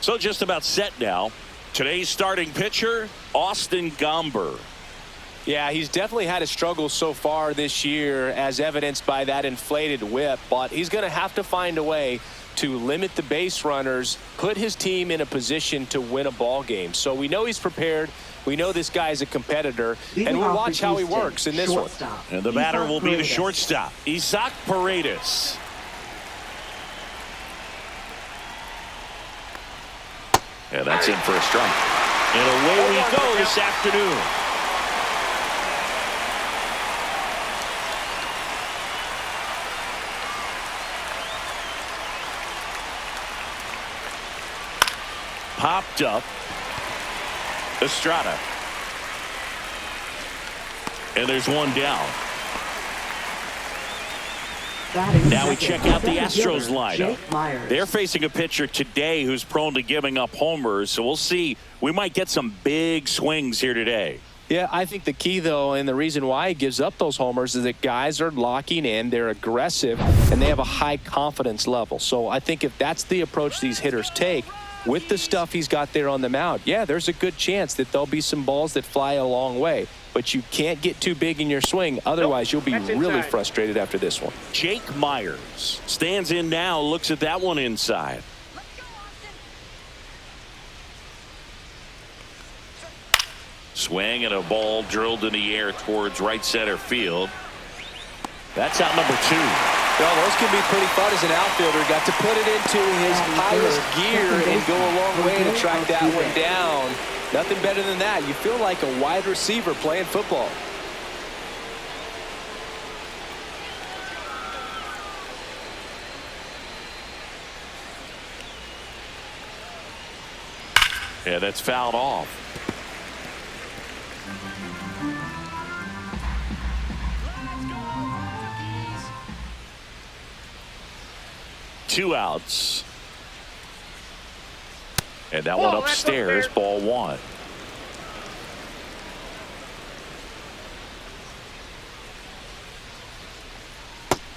So just about set now. Today's starting pitcher, Austin Gomber. Yeah, he's definitely had a struggle so far this year, as evidenced by that inflated whip. But he's going to have to find a way to limit the base runners, put his team in a position to win a ball game. So we know he's prepared. We know this guy's a competitor, and we'll watch how he works in this one. And the batter will be the shortstop, Isaac Paredes. Yeah, that's in for a strike. And away we go this afternoon. Popped up. Estrada. And there's one down. Now we check out the Astros lineup. They're facing a pitcher today who's prone to giving up homers, so we'll see. We might get some big swings here today. Yeah, I think the key, though, and the reason why he gives up those homers is that guys are locking in, they're aggressive, and they have a high confidence level. So I think if that's the approach these hitters take, with the stuff he's got there on the mound, yeah, there's a good chance that there'll be some balls that fly a long way. But you can't get too big in your swing. Otherwise, you'll be really frustrated after this one. Jake Myers stands in now, looks at that one inside. Swing and a ball drilled in the air towards right center field. That's out number 2. Well, those can be pretty fun as an outfielder. Got to put it into his highest gear and go a long way to track that one down. Nothing better than that. You feel like a wide receiver playing football. Yeah, that's fouled off. Two outs. And that one upstairs, ball 1.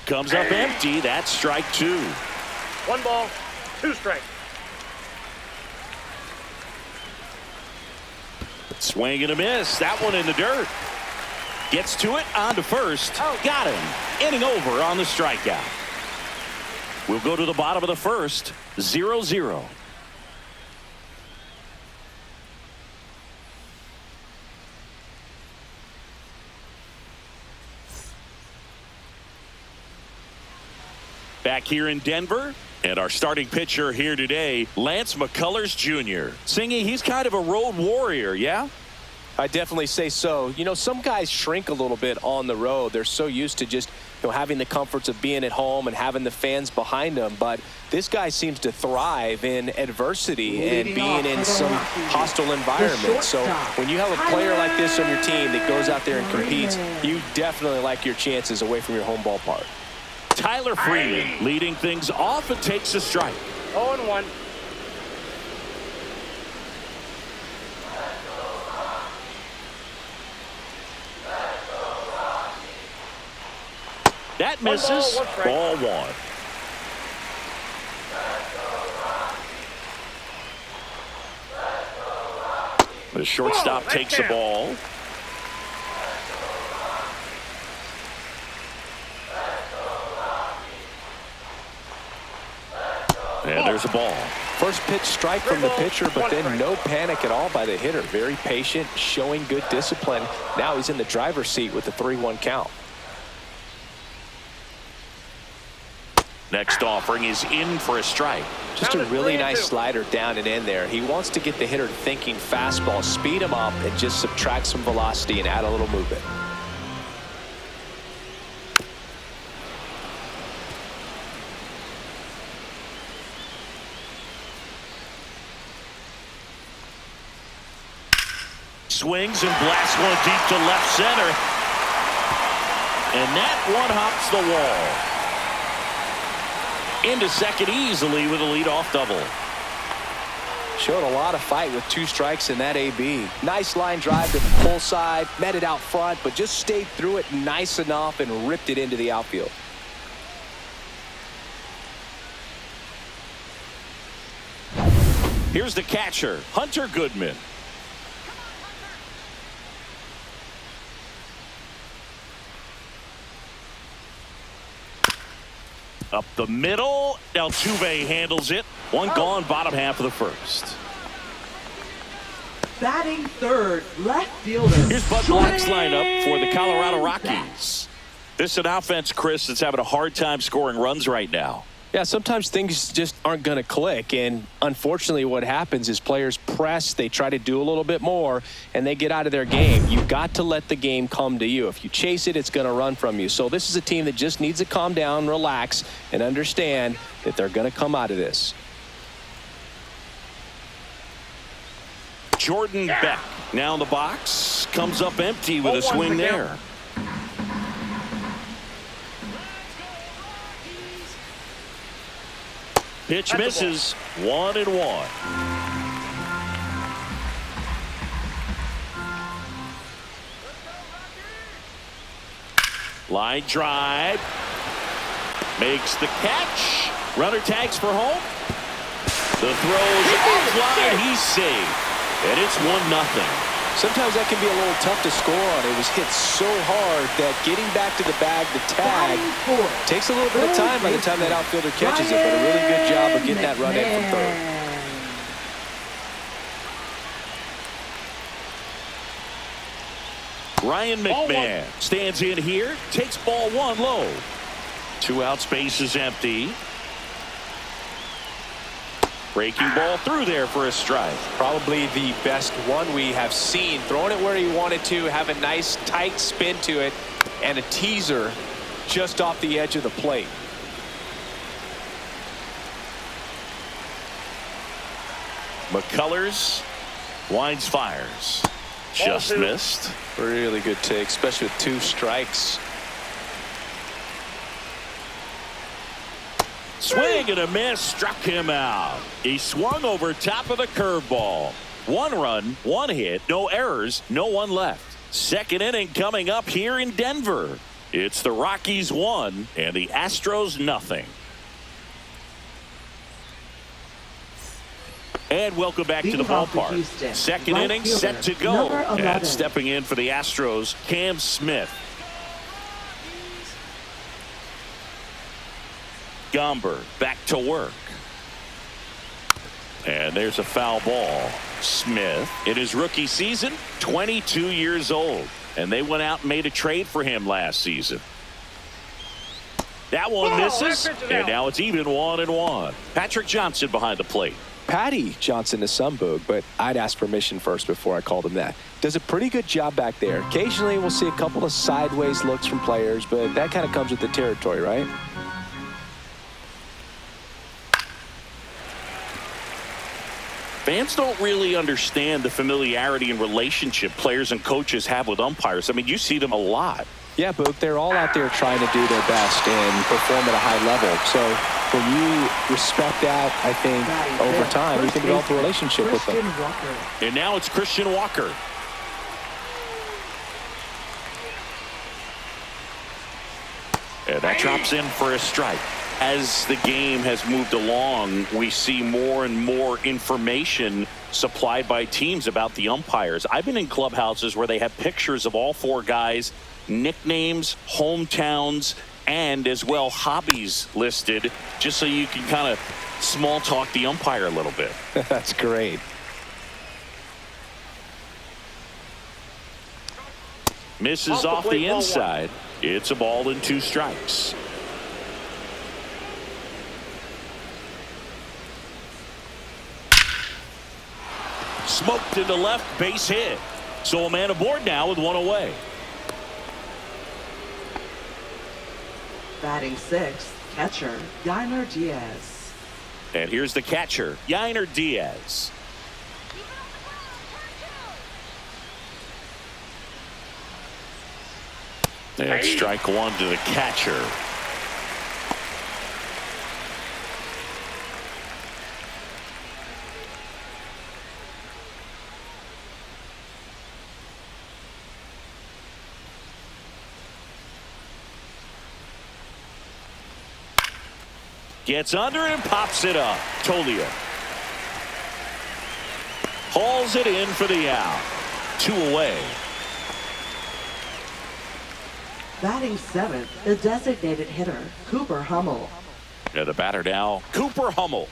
Comes up empty. That's strike 2. 1 ball, 2 strikes. Swing and a miss. That one in the dirt. Gets to it, on to first. Got him. Inning over on the strikeout. We'll go to the bottom of the first. 0-0. Back here in Denver, and our starting pitcher here today, Lance McCullers Jr. Singy, he's kind of a road warrior, yeah? I definitely say so. You know, some guys shrink a little bit on the road. They're so used to just, having the comforts of being at home and having the fans behind them. But this guy seems to thrive in adversity and being in some hostile environment. So when you have a player like this on your team that goes out there and competes, you definitely like your chances away from your home ballpark. Tyler Freeman leading things off and takes a strike. 0-1. That misses. Ball 1. The shortstop takes the ball. And there's a ball. First pitch strike from the pitcher, but then no panic at all by the hitter. Very patient, showing good discipline. Now he's in the driver's seat with the 3-1 count. Next offering is in for a strike. Just a really nice slider down and in there. He wants to get the hitter thinking fastball, speed him up, and just subtract some velocity and add a little movement. Swings and blasts one deep to left center. And that one hops the wall. Into second easily with a leadoff double. Showed a lot of fight with 2 strikes in that AB. Nice line drive to the pull side, met it out front, but just stayed through it nice enough and ripped it into the outfield. Here's the catcher, Hunter Goodman. Up the middle. Altuve handles it. One gone, bottom half of the first. Batting third, left fielder. Here's Bud Black's lineup for the Colorado Rockies. This is an offense, Chris, that's having a hard time scoring runs right now. Yeah, sometimes things just aren't going to click, and unfortunately what happens is players press, they try to do a little bit more, and they get out of their game. You've got to let the game come to you. If you chase it, it's going to run from you. So this is a team that just needs to calm down, relax, and understand that they're going to come out of this. Jordan Beck now in the box, comes up empty with a swing there. Pitch misses. 1-1. Line drive. Makes the catch. Runner tags for home. The throw's offline. He's safe. And it's 1-0. Sometimes that can be a little tough to score on. It was hit so hard that getting back to the bag, the tag, takes a little bit of time by the time that outfielder catches it. But a really good job of getting that run in from third. Ryan McMahon stands in here, takes ball one low. 2 outs, base is empty. Breaking ball through there for a strike. Probably the best one we have seen. Throwing it where he wanted to, have a nice tight spin to it, and a teaser just off the edge of the plate. McCullers winds, fires. Just missed. Really good take, especially with 2 strikes. Swing and a miss, struck him out. He swung over top of the curveball. 1 run, 1 hit, no errors, no one left. Second inning coming up here in Denver. It's the Rockies 1 and the Astros nothing. And welcome back to the ballpark. Houston. Second Right inning fielder, set to go. number 11. And stepping in for the Astros, Cam Smith. Gomber back to work. And there's a foul ball. Smith, in his rookie season, 22 years old. And they went out and made a trade for him last season. That one misses, and now it's even 1-1. Patrick Johnson behind the plate. Patty Johnson is some boog, but I'd ask permission first before I called him that. Does a pretty good job back there. Occasionally we'll see a couple of sideways looks from players, but that kind of comes with the territory, right? Fans don't really understand the familiarity and relationship players and coaches have with umpires. I mean, you see them a lot. Yeah, Boog, they're all out there trying to do their best and perform at a high level. So when you respect that, I think over time you can develop a relationship with them. And now it's Christian Walker. And that drops in for a strike. As the game has moved along, we see more and more information supplied by teams about the umpires. I've been in clubhouses where they have pictures of all 4 guys, nicknames, hometowns, and as well hobbies listed, just so you can kind of small talk the umpire a little bit. That's great. Misses off the inside. It's a ball and 2 strikes. Smoked to the left, base hit. So a man aboard now with 1 away. Batting 6th, catcher, Yainer Diaz. And here's the catcher, Yainer Diaz. And strike 1 to the catcher. Gets under it and pops it up. Tolia. Hauls it in for the out. 2 away. Batting seventh, the designated hitter, Cooper Hummel. Yeah, the batter now, Cooper Hummel.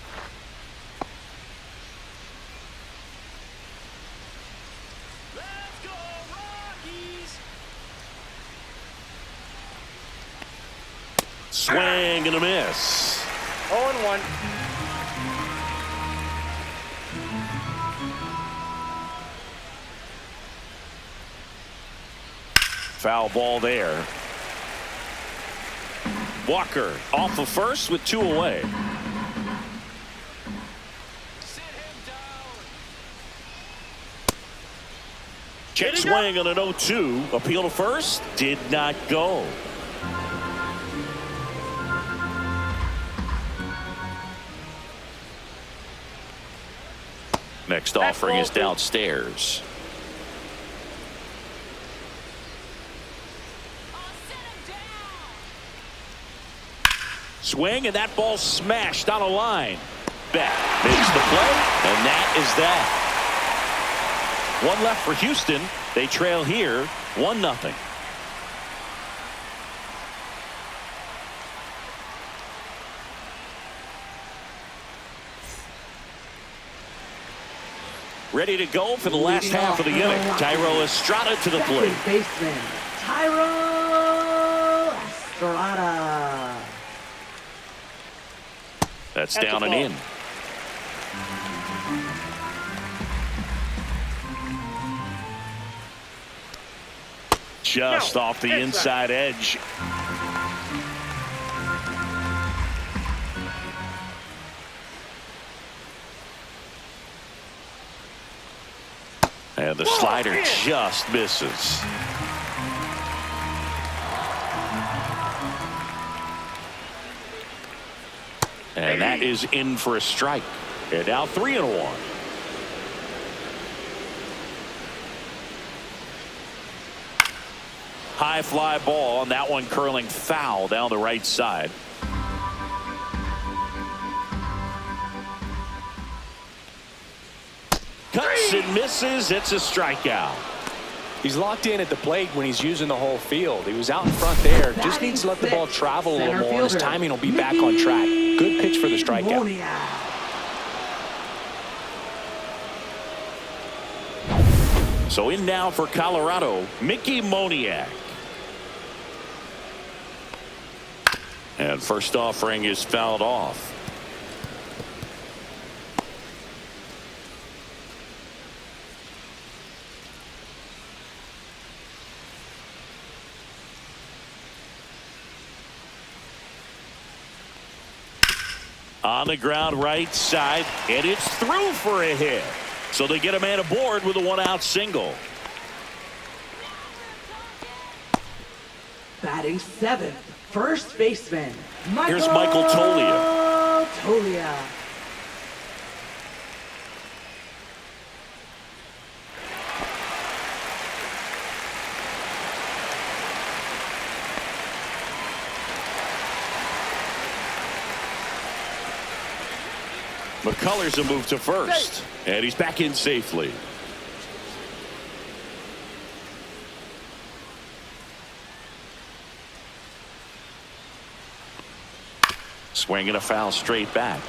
Let's go, Rockies! Swing and a miss. 0-1. Foul ball there. Walker off of first with 2 away. Sit him down. Check swing on an 0-2. Appeal to first. Did not go. Next offering is downstairs. Swing, and that ball smashed on a line. Beck makes the play, and that is that. 1 left for Houston. They trail here 1-0. Ready to go for the last half of the inning. Thairo Estrada to the plate. Second baseman, Thairo Estrada. That's down and in. Just off the inside edge. And the slider just misses. And that is in for a strike. And now 3-1. High fly ball, and that one curling foul down the right side. Cuts and misses. It's a strikeout. He's locked in at the plate when he's using the whole field. He was out in front there. Just needs to let the ball travel a little more, and his timing will be back on track. Good pitch for the strikeout. So in now for Colorado, Mickey Moniak. And first offering is fouled off. On the ground right side, and it's through for a hit. So they get a man aboard with a 1-out single. Batting seventh, first baseman, Here's Michael Toglia. McCullers a move to first, and he's back in safely. Swinging a foul straight back.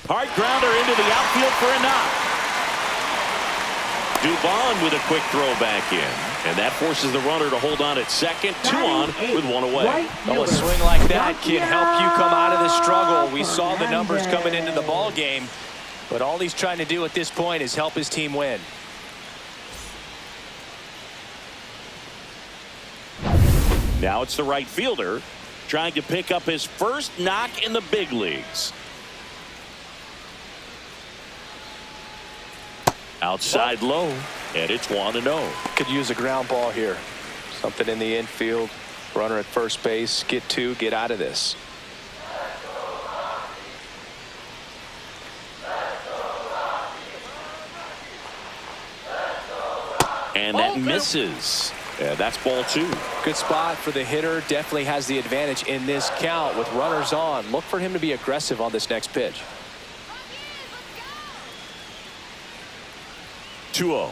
Hard grounder into the outfield for a knock. Dubon with a quick throw back in, and that forces the runner to hold on at second. 2 on with 1 away. Well, a swing like that can help you come out of the struggle. We saw the numbers coming into the ball game, but all he's trying to do at this point is help his team win. Now it's the right fielder trying to pick up his first knock in the big leagues. Outside low, and it's 1-0. Could use a ground ball here. Something in the infield. Runner at first base. Get 2. Get out of this. And that misses. And that's ball 2. Good spot for the hitter. Definitely has the advantage in this count with runners on. Look for him to be aggressive on this next pitch. 2-0.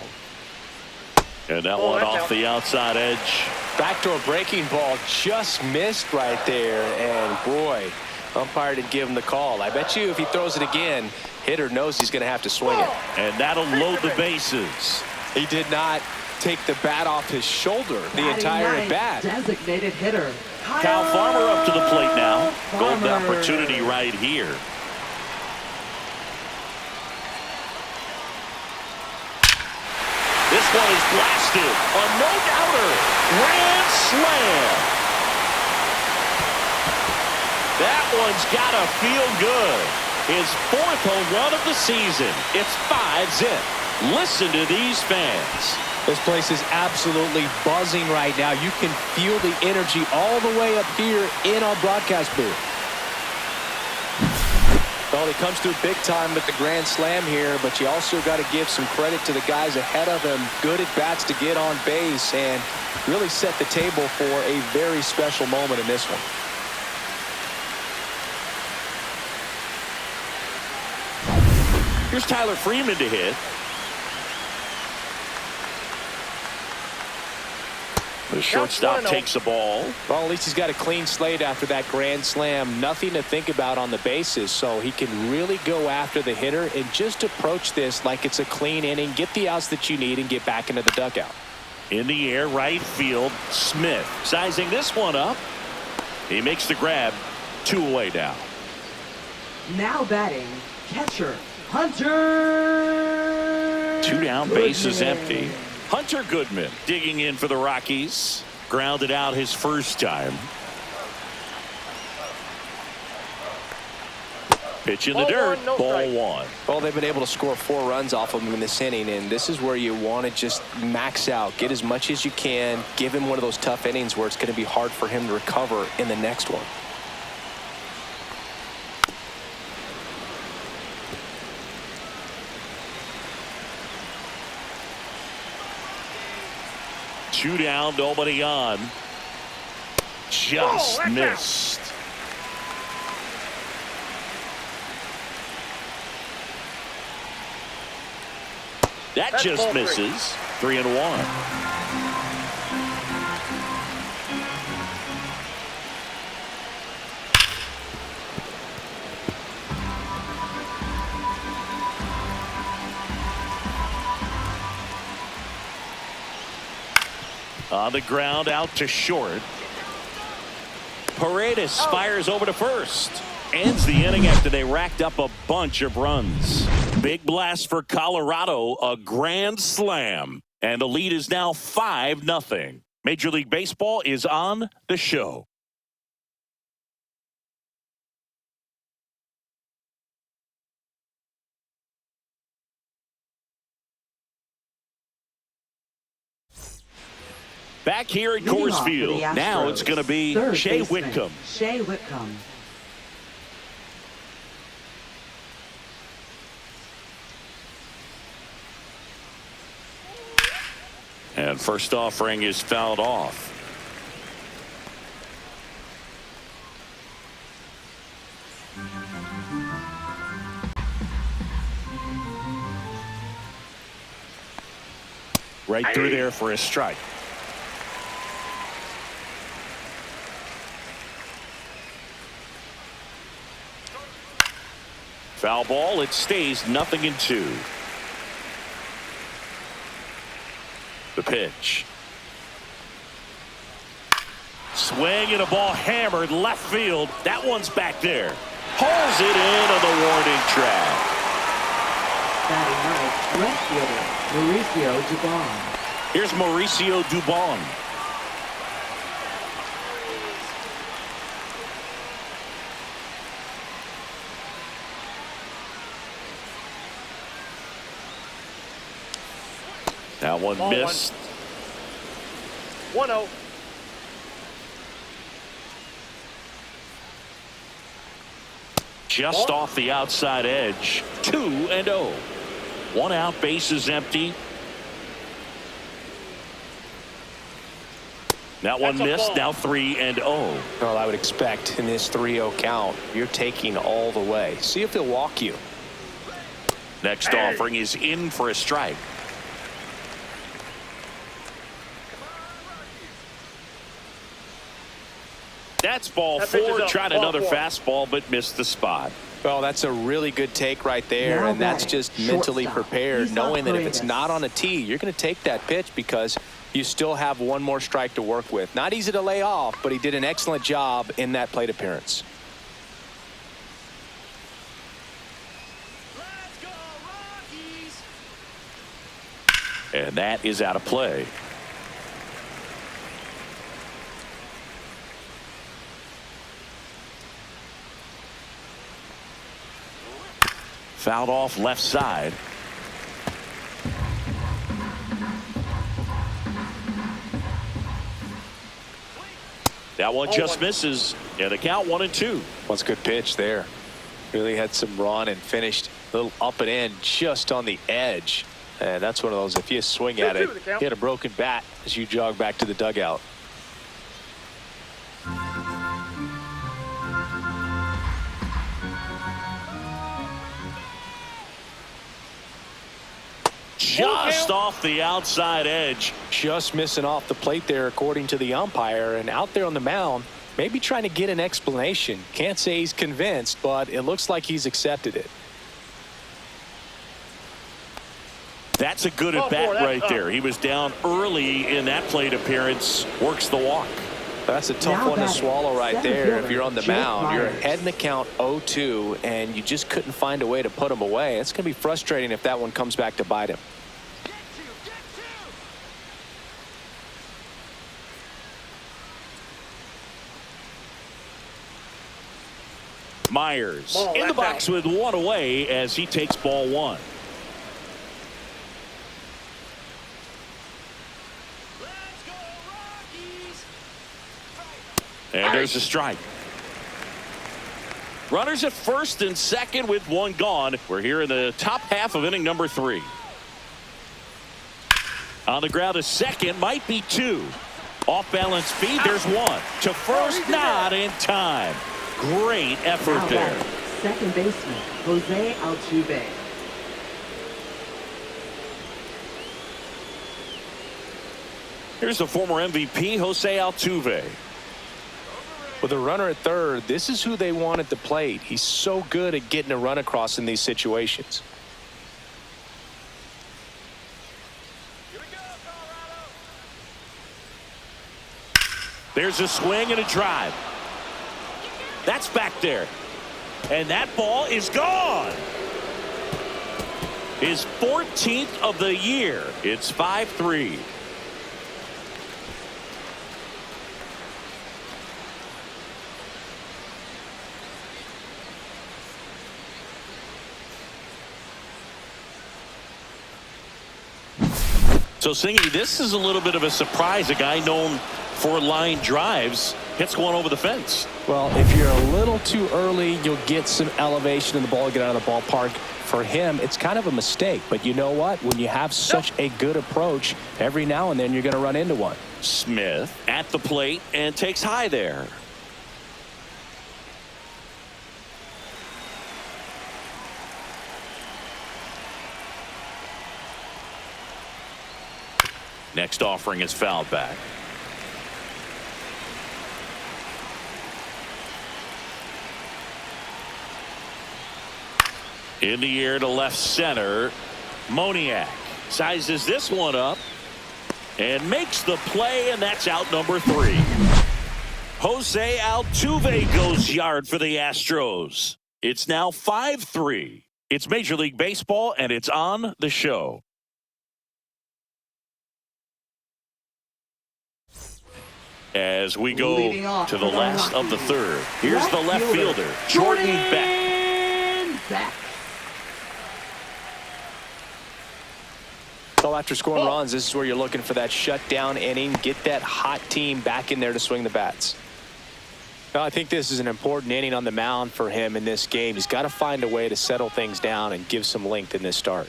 And that one off the outside edge. Backdoor breaking ball just missed right there. And boy, umpire didn't give him the call. I bet you if he throws it again, hitter knows he's going to have to swing it. And that'll load the bases. He did not take the bat off his shoulder the entire at bat. Designated hitter Kyle Farmer up to the plate now. Golden opportunity right here. This one is blasted. A no-doubter. Grand slam. That one's got to feel good. His 4th home run of the season. It's 5-zip. Listen to these fans. This place is absolutely buzzing right now. You can feel the energy all the way up here in our broadcast booth. Well, he comes through big time with the grand slam here, but you also got to give some credit to the guys ahead of him. Good at bats to get on base and really set the table for a very special moment in this one. Here's Tyler Freeman to hit. The shortstop takes the ball. Well, at least he's got a clean slate after that grand slam. Nothing to think about on the bases, so he can really go after the hitter and just approach this like it's a clean inning, get the outs that you need, and get back into the dugout. In the air, right field, Smith sizing this one up. He makes the grab. 2 away now. Now batting, catcher Hunter. 2 down, bases empty. Hunter Goodman digging in for the Rockies. Grounded out his first time. Pitch in the dirt. Ball 1. Well, they've been able to score 4 runs off of him in this inning, and this is where you want to just max out. Get as much as you can. Give him one of those tough innings where it's going to be hard for him to recover in the next one. Two down, nobody on. Just missed. That just misses. 3-1. On the ground, out to short. Paredes fires over to first. Ends the inning after they racked up a bunch of runs. Big blast for Colorado, a grand slam. And the lead is now 5-0. Major League Baseball is on the show. Back here at Coors Field. Now it's going to be Shea Whitcomb. Shea Whitcomb. And first offering is fouled off. Right through there for a strike. Foul ball. It stays 0-2. The pitch. Swing and a ball hammered left field. That one's back there. Hauls it in on the warning track. Batting right, left fielder Mauricio Dubon. Here's Mauricio Dubon. That one missed. 1-0. Just off the outside edge. 2-0. 1 out, bases empty. That one That's a missed. ball. Now 3-0. Well, I would expect in this 3-0 count, you're taking all the way. See if he'll walk you. Next offering is in for a strike. That's ball That pitch is 4. up. Tried Ball another 4. fastball, but missed the spot. Well, that's a really good take right there, Now and that's batting, just mentally shortstop. prepared, He's knowing that if Freitas. it's not on a tee, you're going to take that pitch because you still have one more strike to work with. Not easy to lay off, but he did an excellent job in that plate appearance. Let's go, Rockies! And that is out of play. Fouled off left side. That one just misses. And the count 1-2. What's a good pitch there. Really had some run and finished a little up and in just on the edge. And that's one of those, if you swing at it, 2-2 the count. hit a broken bat as you jog back to the dugout. Just off the outside edge. Just missing off the plate there, according to the umpire. And out there on the mound, maybe trying to get an explanation. Can't say he's convinced, but it looks like he's accepted it. That's a good Ball at bat 4, that's right up. there. He was down early in that plate appearance. Works the walk. That's a tough Now one to batting, swallow right center there. fielder, If you're on the Jake mound, you're Myers. ahead in the count 0-2, and you just couldn't find a way to put him away. It's going to be frustrating if that one comes back to bite him. Get two! Myers Ball, in the that's box out. with one away as he takes ball 1. Let's go, Rockies! And there's a strike. Runners at first and second with one gone. We're here in the top half of inning number 3. On the ground is second, might be 2. Off balance speed, there's 1. To first, not in time. Great effort Now there. batting, second baseman, Jose Altuve. Here's the former MVP, Jose Altuve. With a runner at third, this is who they want at the plate. He's so good at getting a run across in these situations. Here we go, Colorado! There's a swing and a drive. That's back there. And that ball is gone. His 14th of the year. It's 5-3. So, Singy, this is a little bit of a surprise. A guy known for line drives hits one over the fence. Well, if you're a little too early, you'll get some elevation in the ball, get out of the ballpark. For him, it's kind of a mistake. But you know what? When you have such a good approach, every now and then you're going to run into one. Smith at the plate and takes high there. Next offering is fouled back. In the air to left center. Moniak sizes this one up and makes the play, and that's out number 3. Jose Altuve goes yard for the Astros. It's now 5-3. It's Major League Baseball, and it's on the show. As we go Leading off to the for the last of the Rockies. third. Here's the left fielder, Jordan Beck. Beck. So after scoring runs, this is where you're looking for that shutdown inning. Get that hot team back in there to swing the bats. Now, I think this is an important inning on the mound for him in this game. He's got to find a way to settle things down and give some length in this start.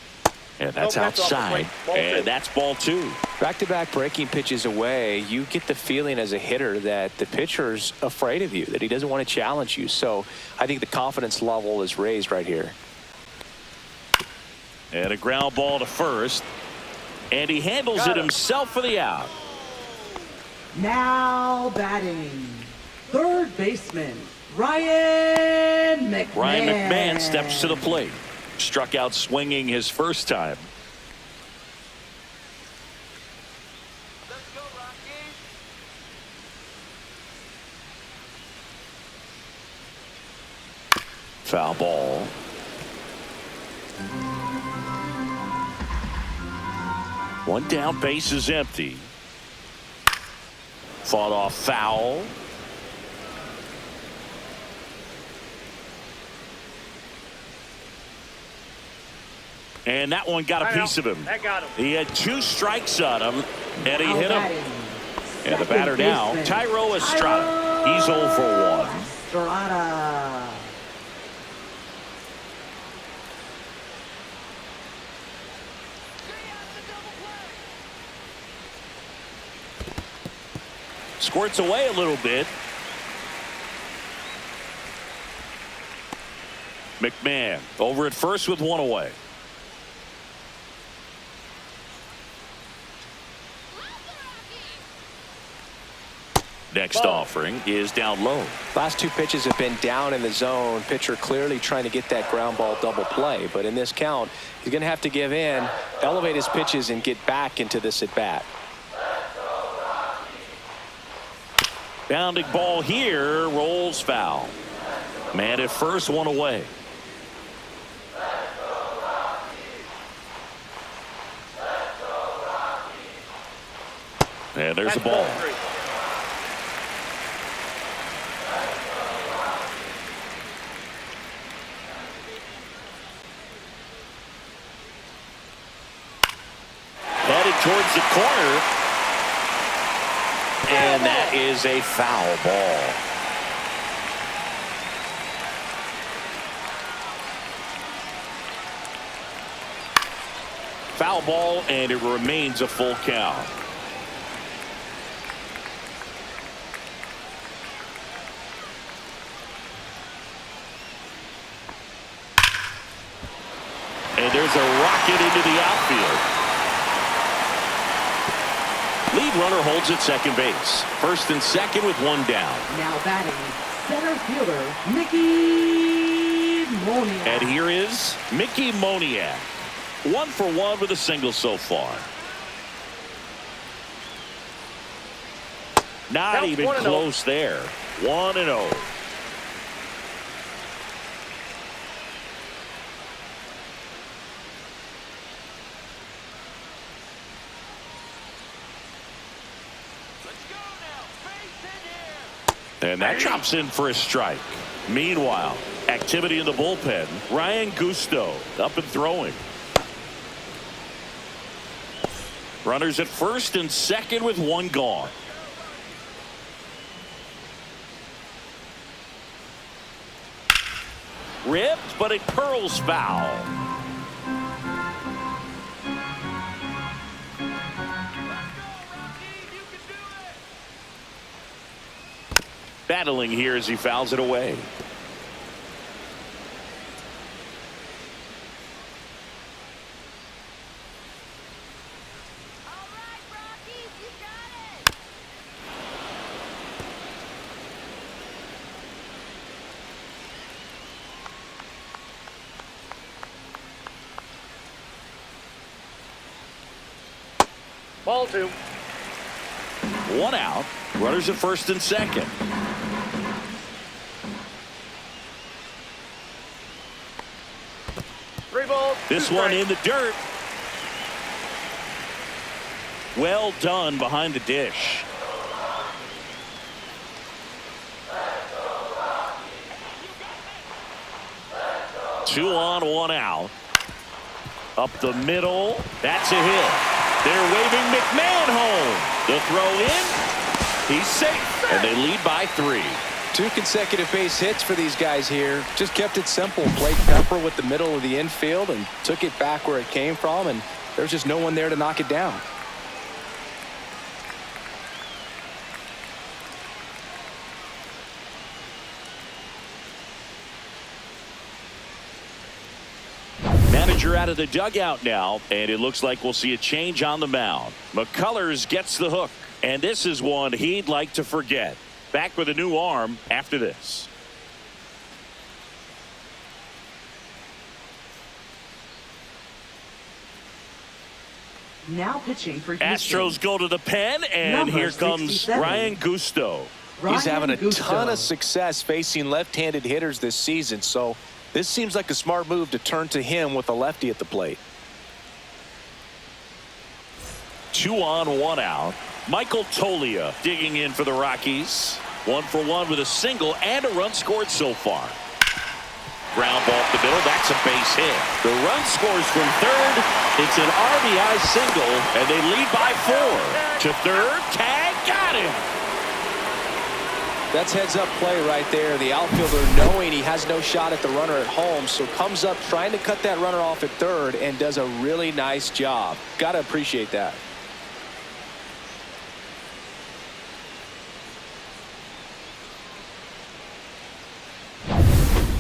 And that's outside. And that's ball 2. Back-to-back breaking pitches away, you get the feeling as a hitter that the pitcher's afraid of you, that he doesn't want to challenge you. So I think the confidence level is raised right here. And a ground ball to first. And he handles it himself for the out. Now batting, third baseman, Ryan McMahon. Ryan McMahon steps to the plate. Struck out swinging his first time. Let's go, Rockies. Foul ball. One down, base is empty. Fought off foul. And that one got a piece of him. That got him. He had 2 strikes on him, and he hit him. And the batter now, Thairo Estrada. He's 0 for 1. Estrada. Squirts away a little bit. McMahon over at first with 1 away. Next offering is down low. Last 2 pitches have been down in the zone. Pitcher clearly trying to get that ground ball double play. But in this count, he's going to have to give in, elevate his pitches, and get back into this at bat. Bounding ball here, rolls foul. Man at first, 1 away. And there's the ball. Headed towards the corner. And that is a foul ball. Foul ball, and it remains a full count. And there's a rocket into the outfield. Lead runner holds at second base. First and second with 1 down. Now batting, center fielder, Mickey Moniak. And here is Mickey Moniak. 1 for 1 with a single so far. Not even close there. 1-0. And that chops in for a strike. Meanwhile, activity in the bullpen. Ryan Gusto up and throwing. Runners at first and second with 1 gone. Ripped, but it curls foul. Battling here as he fouls it away. All right, Rockies, you got it. Ball 2. 1 out. Runners at first and second. This one in the dirt. Well done behind the dish. Two on, 1 out. Up the middle. That's a hit. They're waving McMahon home. The throw in. He's safe. And they lead by 3. 2 consecutive base hits for these guys here. Just kept it simple. Played Pepper with the middle of the infield and took it back where it came from, and there's just no one there to knock it down. Manager out of the dugout now, and it looks like we'll see a change on the mound. McCullers gets the hook, and this is one he'd like to forget. Back with a new arm after this. Now pitching for Houston. Astros go to the pen, and Number here comes 67. Ryan Gusto. He's having a Gusto. ton of success facing left-handed hitters this season, so this seems like a smart move to turn to him with a lefty at the plate. 2 on, 1 out. Michael Tolia digging in for the Rockies. 1 for 1 with a single and a run scored so far. Ground ball up the middle. That's a base hit. The run scores from third. It's an RBI single, and they lead by 4. To third, tag, got him. That's heads-up play right there. The outfielder, knowing he has no shot at the runner at home, so comes up trying to cut that runner off at third and does a really nice job. Got to appreciate that.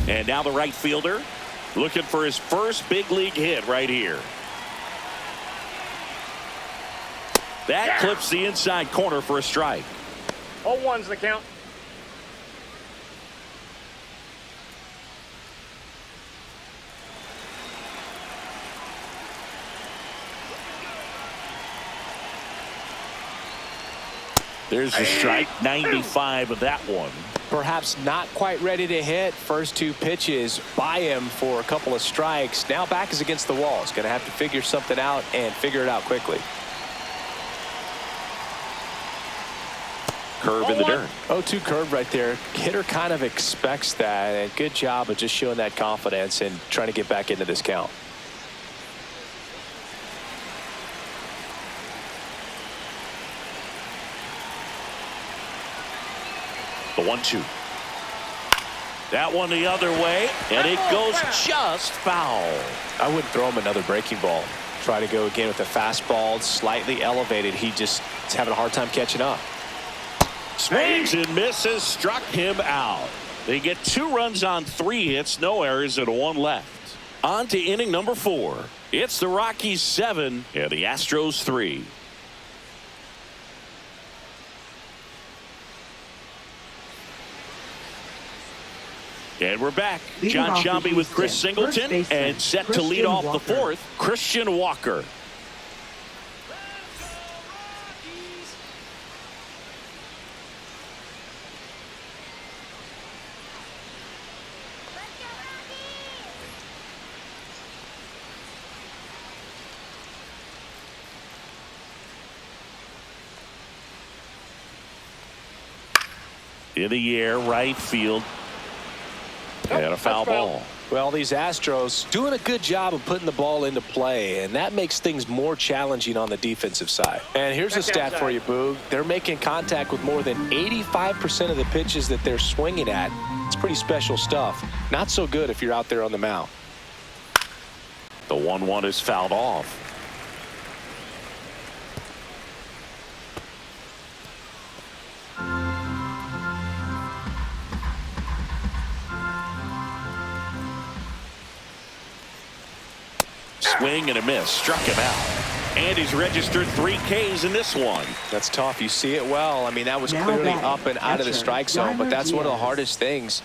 And now the right fielder looking for his first big league hit right here. That clips the inside corner for a strike. 0-1's the count. There's the strike. 95 of that one. Perhaps not quite ready to hit. First 2 pitches by him for a couple of strikes. Now back is against the wall. He's going to have to figure something out and figure it out quickly. Curve in the dirt. 0-2 curve right there. Hitter kind of expects that, and good job of just showing that confidence and trying to get back into this count. The 1-2. That one the other way, and it goes just foul. I wouldn't throw him another breaking ball. Try to go again with a fastball, slightly elevated. He just is having a hard time catching up. Swings and misses, struck him out. They get 2 runs on 3 hits, no errors, and 1 left. On to inning number 4. It's the Rockies 7 and the Astros 3. And we're back. John Sciambi with Chris Singleton, and set to lead off the 4th, Christian Walker. In the air, right field. And a foul ball. Well, these Astros doing a good job of putting the ball into play, and that makes things more challenging on the defensive side. And here's a stat for you, Boog. They're making contact with more than 85% of the pitches that they're swinging at. It's pretty special stuff. Not so good if you're out there on the mound. The 1-1 is fouled off. Swing and a miss, struck him out, and he's registered 3 Ks in this one. That's tough. You see it well. I mean, that was Now clearly batting, up and out of the catcher, strike zone, but that's one of the Diaz. hardest things.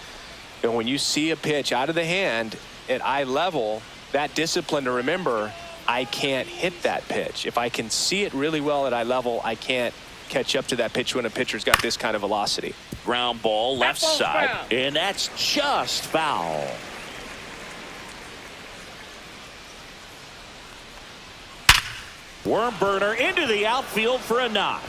You know, when you see a pitch out of the hand at eye level, that discipline to remember, I can't hit that pitch. If I can see it really well at eye level, I can't catch up to that pitch when a pitcher's got this kind of velocity. Ground ball left That ball's side, foul. and that's just foul. Worm burner into the outfield for a knock.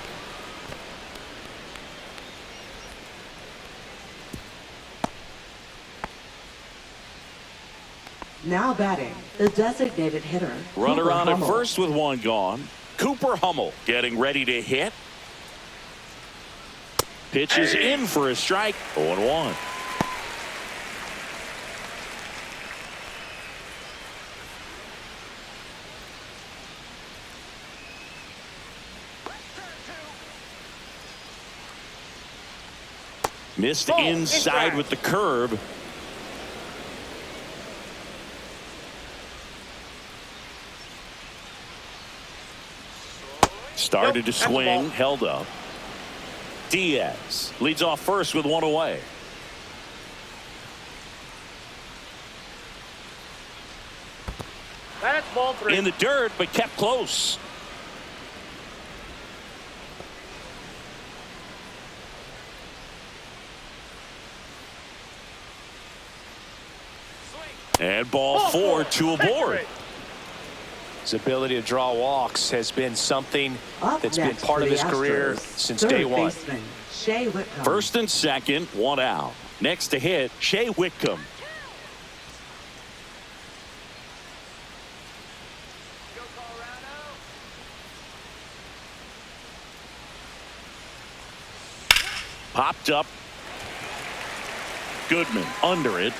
Now batting, the designated hitter. Runner Cooper on at Hummel. first with 1 gone. Cooper Hummel getting ready to hit. Pitch is in for a strike. 0-1. Missed inside with the curve. Started to swing, held up. Diaz leads off first with one away. That's ball 3. In the dirt, but kept close. And ball 4, 2 aboard. His ability to draw walks has been something that's been part of his career since day one. First and second, 1 out. Next to hit, Shea Whitcomb. Go Colorado. Popped up. Goodman under it.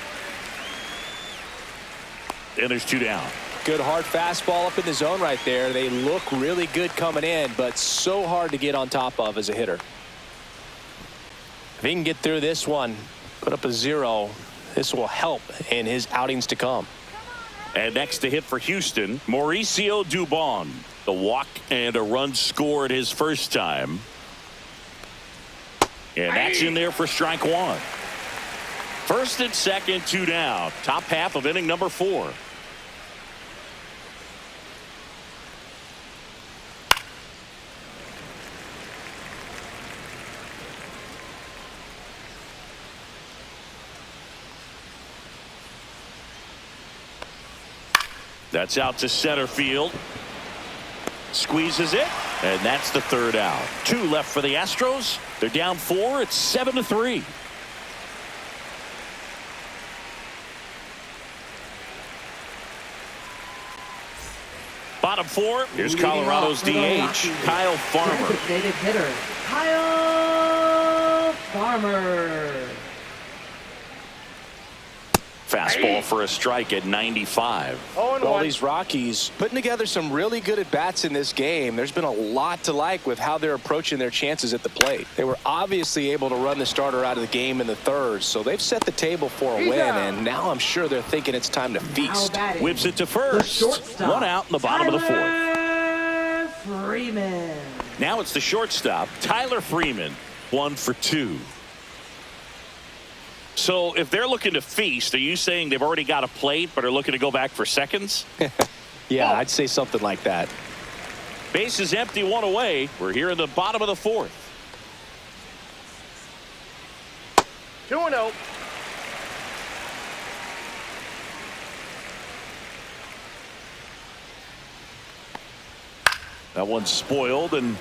And there's 2 down. Good hard fastball up in the zone right there. They look really good coming in, but so hard to get on top of as a hitter. If he can get through this one, put up a 0, this will help in his outings to come. And next to hit for Houston, Mauricio Dubon. The walk and a run scored his first time. And that's in there for strike 1. First and second, 2 down. Top half of inning number 4. That's out to center field. Squeezes it, and that's the 3rd out. 2 left for the Astros. They're down 4. It's 7-3. Bottom 4. Here's Colorado's DH, Kyle Farmer. Designated hitter, Kyle Farmer. Fastball for a strike at 95. Well, these Rockies putting together some really good at-bats in this game. There's been a lot to like with how they're approaching their chances at the plate. They were obviously able to run the starter out of the game in the 3rd, so they've set the table for a win, and now I'm sure they're thinking it's time to feast. Whips it to first. 1 out in the bottom of the 4th. Freeman. Now it's the shortstop, Tyler Freeman, 1 for 2. So if they're looking to feast, are you saying they've already got a plate but are looking to go back for seconds? Yeah, I'd say something like that. Base is empty, 1 away. We're here in the bottom of the 4th. 2-0. That one's spoiled, and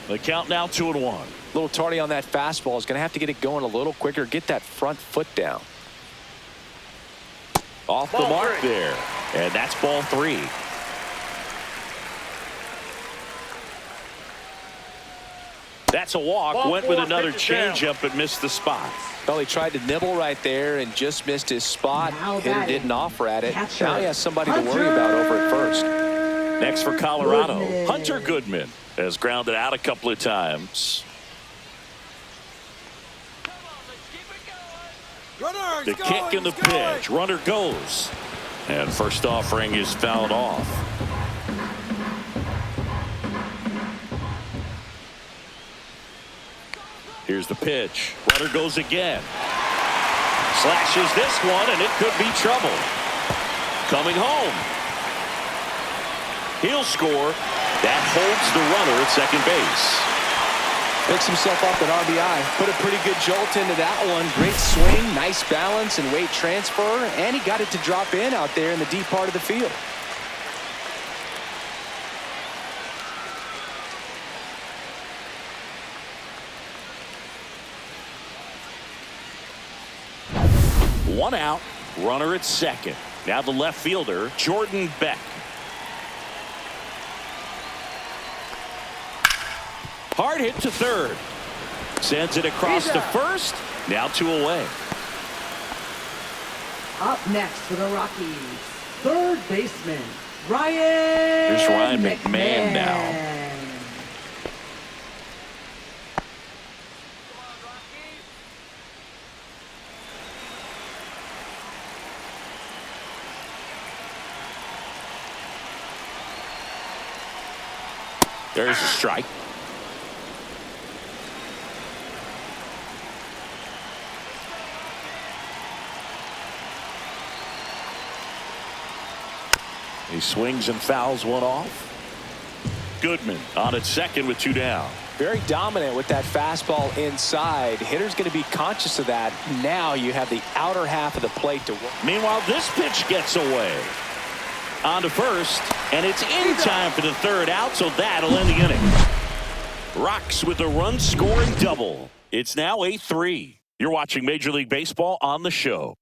the count now 2-1. A little tardy on that fastball. Is going to have to get it going a little quicker. Get that front foot down. Off the mark there. And that's ball 3. That's a walk. Went with another changeup but missed the spot. Well, he tried to nibble right there and just missed his spot. Hitter didn't offer at it. Now he has somebody to worry about over at first. Next for Colorado, Hunter Goodman has grounded out a couple of times. The kick and the pitch. Runner goes. And first offering is fouled off. Here's the pitch. Runner goes again. Slashes this one, and it could be trouble. Coming home. He'll score. That holds the runner at second base. Picks himself up an RBI. Put a pretty good jolt into that one. Great swing, nice balance and weight transfer, and he got it to drop in out there in the deep part of the field. One out, runner at second. Now the left fielder, Jordan Beck. Hard hit to third. Sends it across to first. Now 2 away. Up next for the Rockies, third baseman, Ryan. Here's Ryan McMahon now. Come on, Rockies. There's a strike. He swings and fouls one off. Goodman on at second with 2 down. Very dominant with that fastball inside. Hitter's going to be conscious of that. Now you have the outer half of the plate to work. Meanwhile, this pitch gets away. On to first, and it's in time for the third out, so that'll end the inning. Rocks with a run-scoring double. It's now 8-3. You're watching Major League Baseball on the show.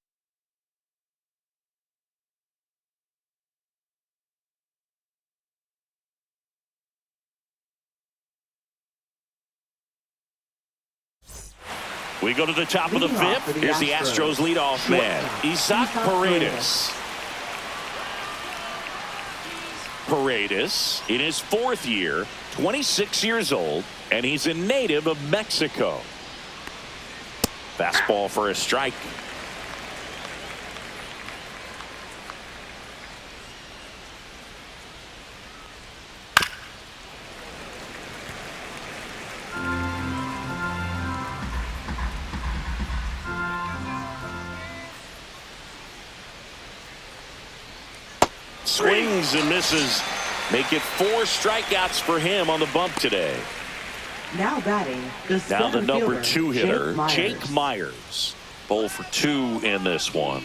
We go to the top of the fifth. Here's the Astros leadoff man, Isaac Paredes. Paredes in his 4th year, 26 years old, and he's a native of Mexico. Fastball for a strike. Swings and misses. Make it 4 strikeouts for him on the bump today. Now batting, Now the number fielder, 2 hitter, Jake Jake Myers. Bowl for 2 in this one.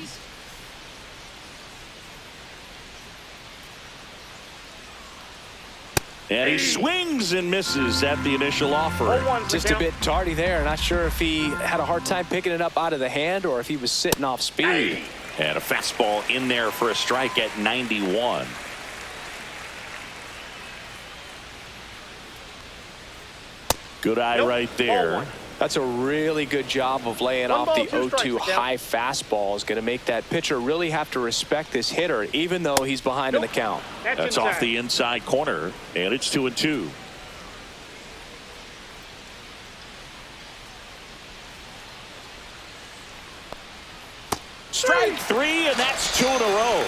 And he swings and misses at the initial offer. Just a bit tardy there. Not sure if he had a hard time picking it up out of the hand or if he was sitting off speed. And a fastball in there for a strike at 91. Good eye right there. That's a really good job of laying off the 0-2 high fastball. Is going to make that pitcher really have to respect this hitter, even though he's behind in the count. That's off the inside corner, and it's 2-2. Strike 3, and that's 2 in a row.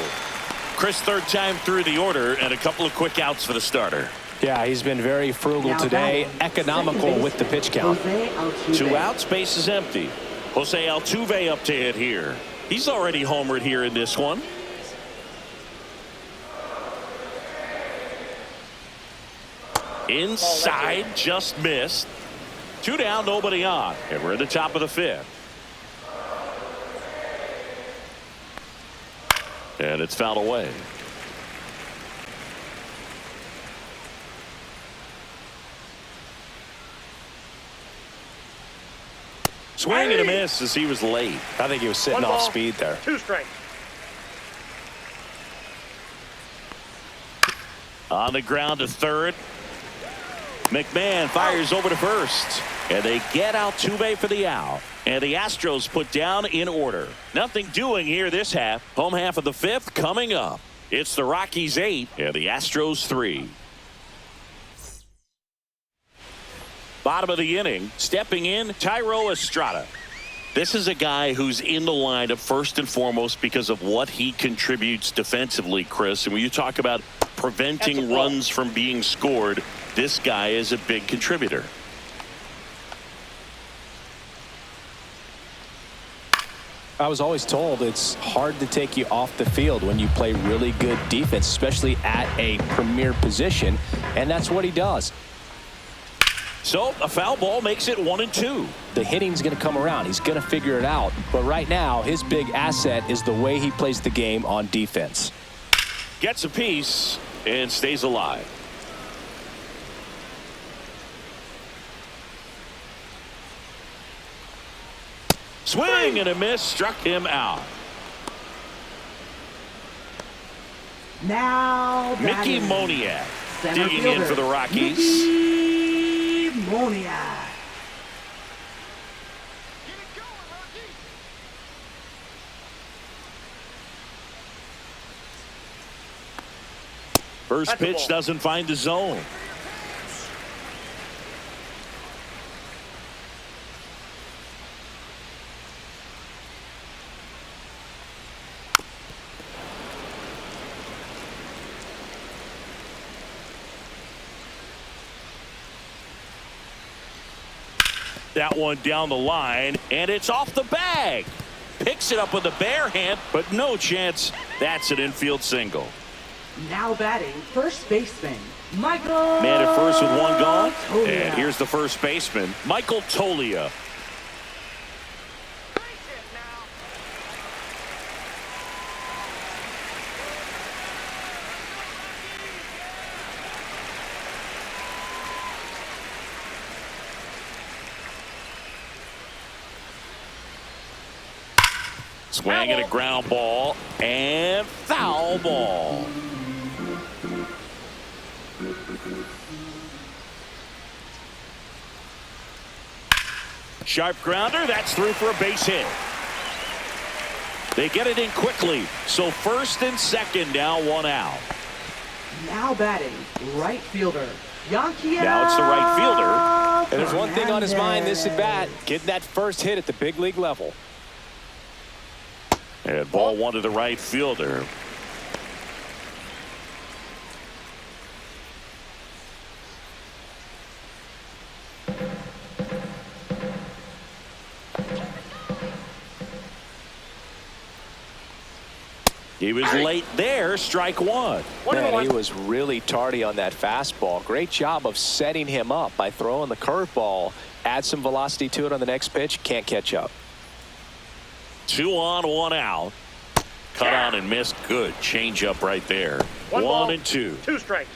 Chris, 3rd time through the order, and a couple of quick outs for the starter. Yeah, he's been very frugal today, economical with the pitch count. 2 outs, base is empty. Jose Altuve up to hit here. He's already homered here in this one. Inside, just missed. 2 down, nobody on, and we're in the top of the 5th. And it's fouled away. Swing and a miss as he was late. I think he was sitting off speed there. 2 strikes. On the ground to third. McMahon fires over to first. And they get Altuve for the out. And the Astros put down in order. Nothing doing here this half. Home half of the 5th coming up. It's the Rockies 8 and the Astros 3. Bottom of the inning, stepping in, Thairo Estrada. This is a guy who's in the lineup first and foremost because of what he contributes defensively, Chris. And when you talk about preventing runs from being scored, this guy is a big contributor. I was always told it's hard to take you off the field when you play really good defense, especially at a premier position, and that's what he does. So a foul ball makes it 1-2. The hitting's going to come around. He's going to figure it out. But right now, his big asset is the way he plays the game on defense. Gets a piece and stays alive. Swing and a miss, struck him out. Now Mickey batting, Moniak center digging in fielder, for the Rockies. Mickey Moniak. First That's a pitch ball. doesn't find the zone. That one down the line, and it's off the bag. Picks it up with the bare hand, but no chance. That's an infield single. Now batting, first baseman, Michael. Man at first with one gone. Tolia. And here's the first baseman, Michael Tolia. Base hit now. Swing at a ground ball and foul ball. Sharp grounder, that's through for a base hit. They get it in quickly, so first and second now, one out. Now batting, right fielder, Yankees. Now it's the right fielder. And there's one thing on his mind this at bat, getting that first hit at the big league level. And ball one to the right fielder. He was late there, strike one. Man, he was really tardy on that fastball. Great job of setting him up by throwing the curveball. Add some velocity to it on the next pitch. Can't catch up. 2 on, 1 out. Cut on and missed. Good change up right there. One 1 ball, and 2. 2 strikes.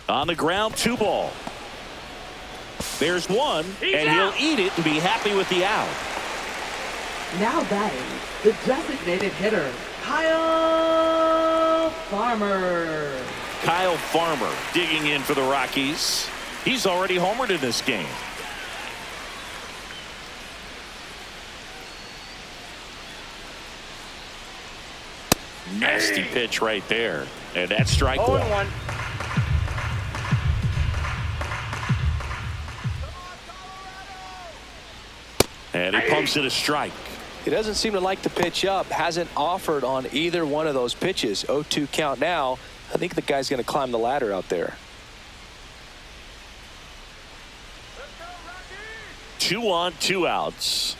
On the ground, 2 ball. There's one, and out. he'll eat it and be happy with the out. Now batting, the designated hitter, Kyle Farmer. Kyle Farmer digging in for the Rockies. He's already homered in this game. Nasty pitch right there. And that's strike 0 one. and 1. And he pumps it a strike. He doesn't seem to like to pitch up. Hasn't offered on either one of those pitches. 0-2 count now. I think the guy's going to climb the ladder out there. 2 on, 2 outs.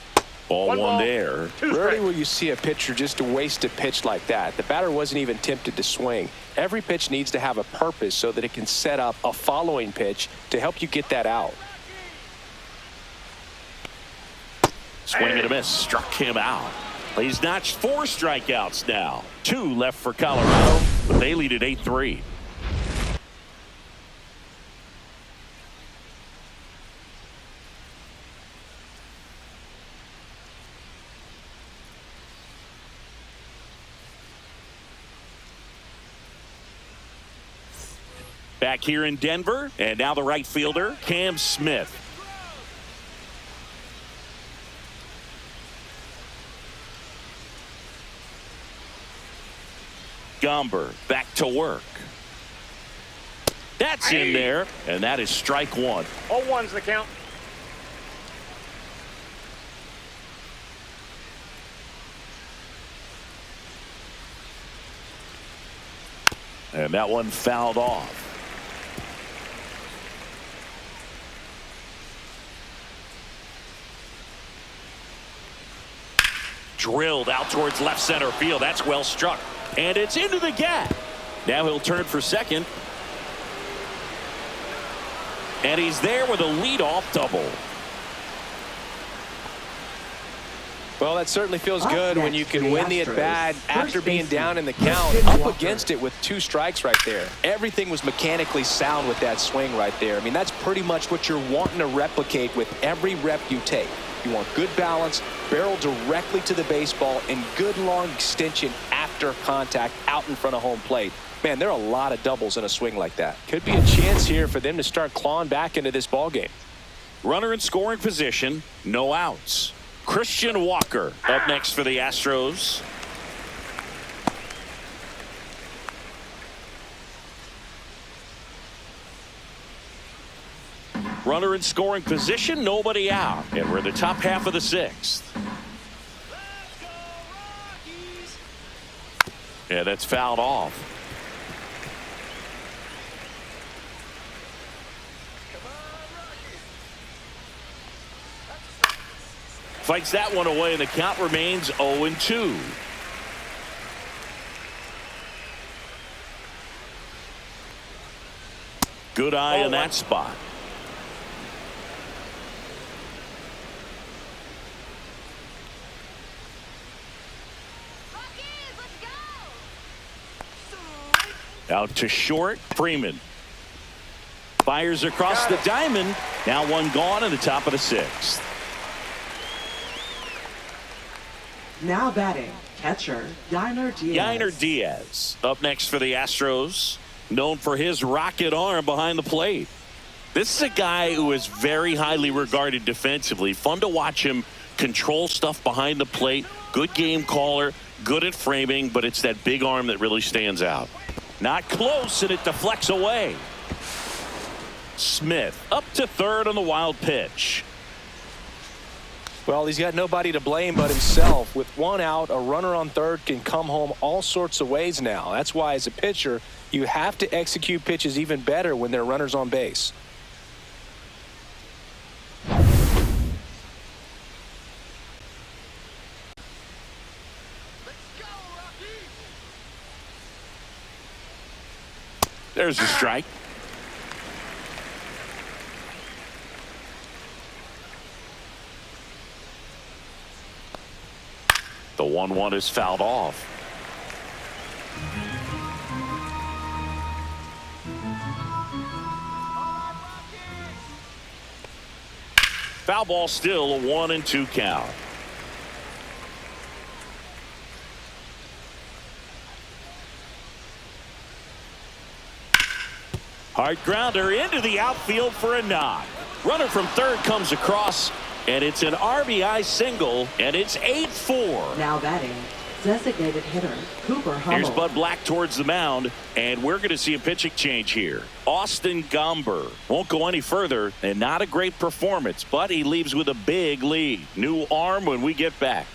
Ball One one ball, there. 2 Rarely strikes. will you see a pitcher just waste a pitch like that. The batter wasn't even tempted to swing. Every pitch needs to have a purpose so that it can set up a following pitch to help you get that out. Swing and a miss. Struck him out. He's notched 4 strikeouts now. 2 left for Colorado, but they lead at 8-3. Back here in Denver, and now the right fielder, Cam Smith. Gomber back to work. That's in there, and that is strike 1. 0-1's the count. And that one fouled off. Drilled out towards left center field. That's well struck. And it's into the gap. Now he'll turn for second. And he's there with a leadoff double. Well, that certainly feels Up good when next you for can the win the Astros, at-bat after first being baseman, down in the count, Christian up Walker. against it with 2 strikes right there. Everything was mechanically sound with that swing right there. I mean, that's pretty much what you're wanting to replicate with every rep you take. You want good balance, barrel directly to the baseball, and good long extension after contact out in front of home plate. Man, there are a lot of doubles in a swing like that. Could be a chance here for them to start clawing back into this ball game. Runner in scoring position, no outs. Christian Walker up next for the Astros. Runner in scoring position, nobody out. And we're in the top half of the sixth. Let's go, Rockies! Yeah, that's fouled off. Come on, Rockies! Fights that one away, and the count remains 0-2. Good eye on that spot. Out to short. Freeman fires across the diamond. Now one gone in the top of the sixth. Now batting, catcher Yainer Diaz. Yainer Diaz up next for the Astros, known for his rocket arm behind the plate. This is a guy who is very highly regarded defensively. Fun to watch him control stuff behind the plate. Good game caller, good at framing, but it's that big arm that really stands out. Not close, and it deflects away. Smith up to third on the wild pitch. Well, he's got nobody to blame but himself. With one out, a runner on third can come home all sorts of ways now. That's why, as a pitcher, you have to execute pitches even better when there are runners on base. There's a strike. The 1-1 is fouled off. Foul ball, still a 1-2 count. Hard grounder into the outfield for a knock. Runner from third comes across, and it's an RBI single, and it's 8-4. Now batting, designated hitter Cooper Hummel. Here's Bud Black towards the mound, and we're going to see a pitching change here. Austin Gomber won't go any further, and not a great performance, but he leaves with a big lead. New arm when we get back.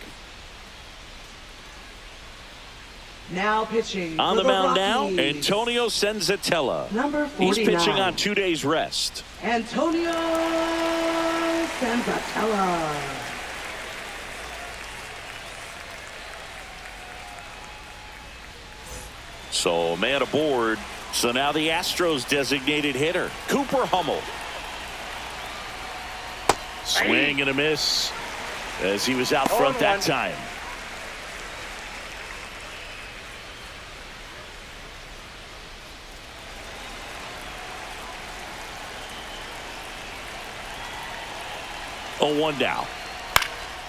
Now pitching On for the mound Rockies. now, Antonio Senzatella. Number 49. He's pitching on 2 days rest. Antonio Senzatella. So a man aboard. So now the Astros designated hitter, Cooper Hummel. Swing and a miss as he was out front that time. Oh, 1 down.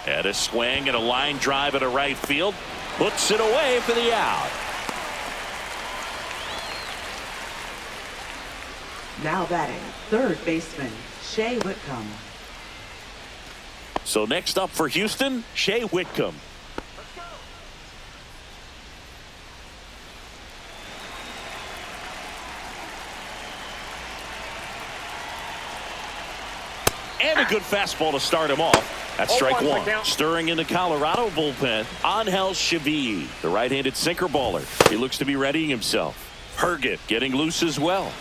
And a swing and a line drive at a right field. Puts it away for the out. Now batting, third baseman Shea Whitcomb. So next up for Houston, Shea Whitcomb. And a good fastball to start him off. That's strike one. Stirring in the Colorado bullpen, Angel Chevy, the right-handed sinker baller. He looks to be readying himself. Herget getting loose as well.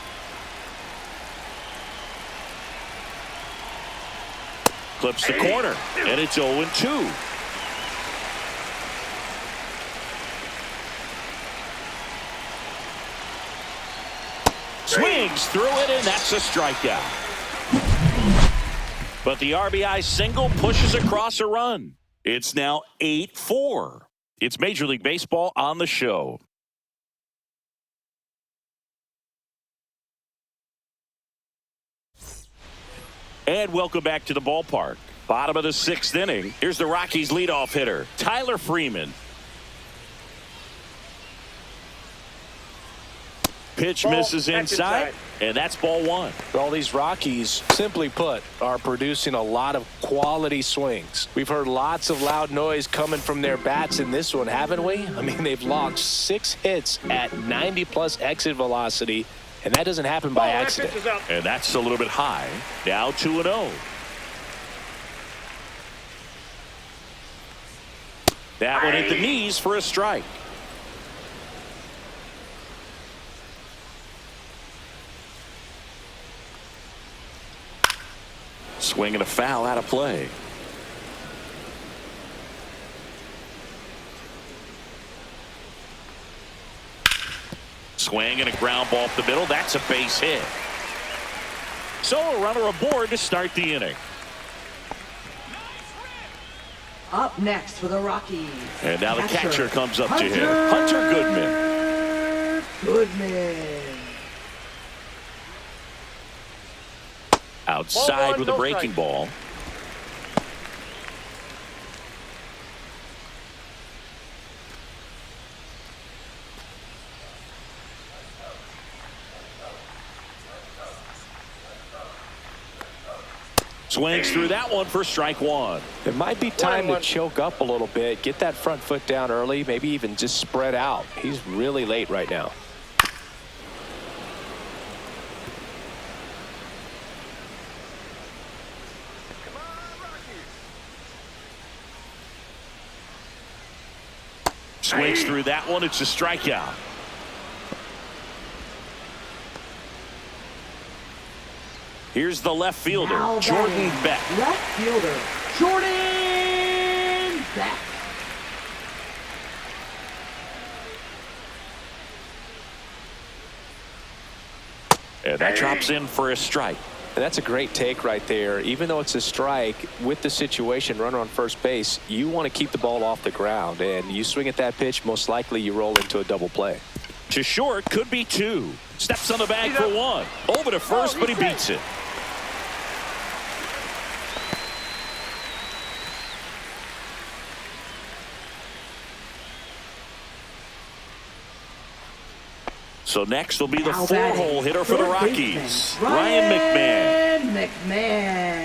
Clips the corner, and it's 0-2. Swings through it, and that's a strikeout. But the RBI single pushes across a run. It's now 8-4. It's Major League Baseball on the show. And welcome back to the ballpark. Bottom of the sixth inning. Here's the Rockies leadoff hitter, Tyler Freeman. Pitch misses inside. and that's ball one. All these Rockies, simply put, are producing a lot of quality swings. We've heard lots of loud noise coming from their bats in this one, haven't we? I mean, they've logged 6 hits at 90+ exit velocity, and that doesn't happen by accident. And that's a little bit high. Now 2-0. That one hit the knees for a strike. Swing and a foul out of play. Swing and a ground ball up the middle. That's a base hit. So a runner aboard to start the inning. Up next for the Rockies. And now the catcher comes up to him. Hunter Goodman. Goodman. Outside with a breaking ball. Swings through that one for strike one. It might be time to choke up a little bit, get that front foot down early, maybe even just spread out. He's really late right now. Swings through that one. It's a strikeout. Here's the left fielder, Now Jordan batting, Beck. Left fielder, Jordan Beck. And that drops in for a strike. And that's a great take right there. Even though it's a strike, with the situation, runner on first base, you want to keep the ball off the ground. And you swing at that pitch, most likely you roll into a double play. To short, could be 2. Steps on the bag for 1. Over to first, but he beats it. So next will be the 4-hole hitter for the Rockies, Ryan McMahon.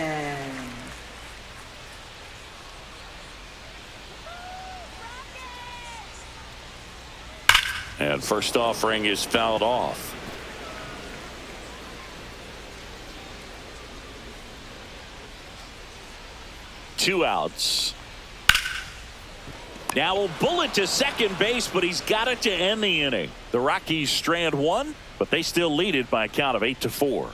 And first offering is fouled off. Two outs. Now a bullet to second base, but he's got it to end the inning. The Rockies strand 1, but they still lead it by a count of 8-4.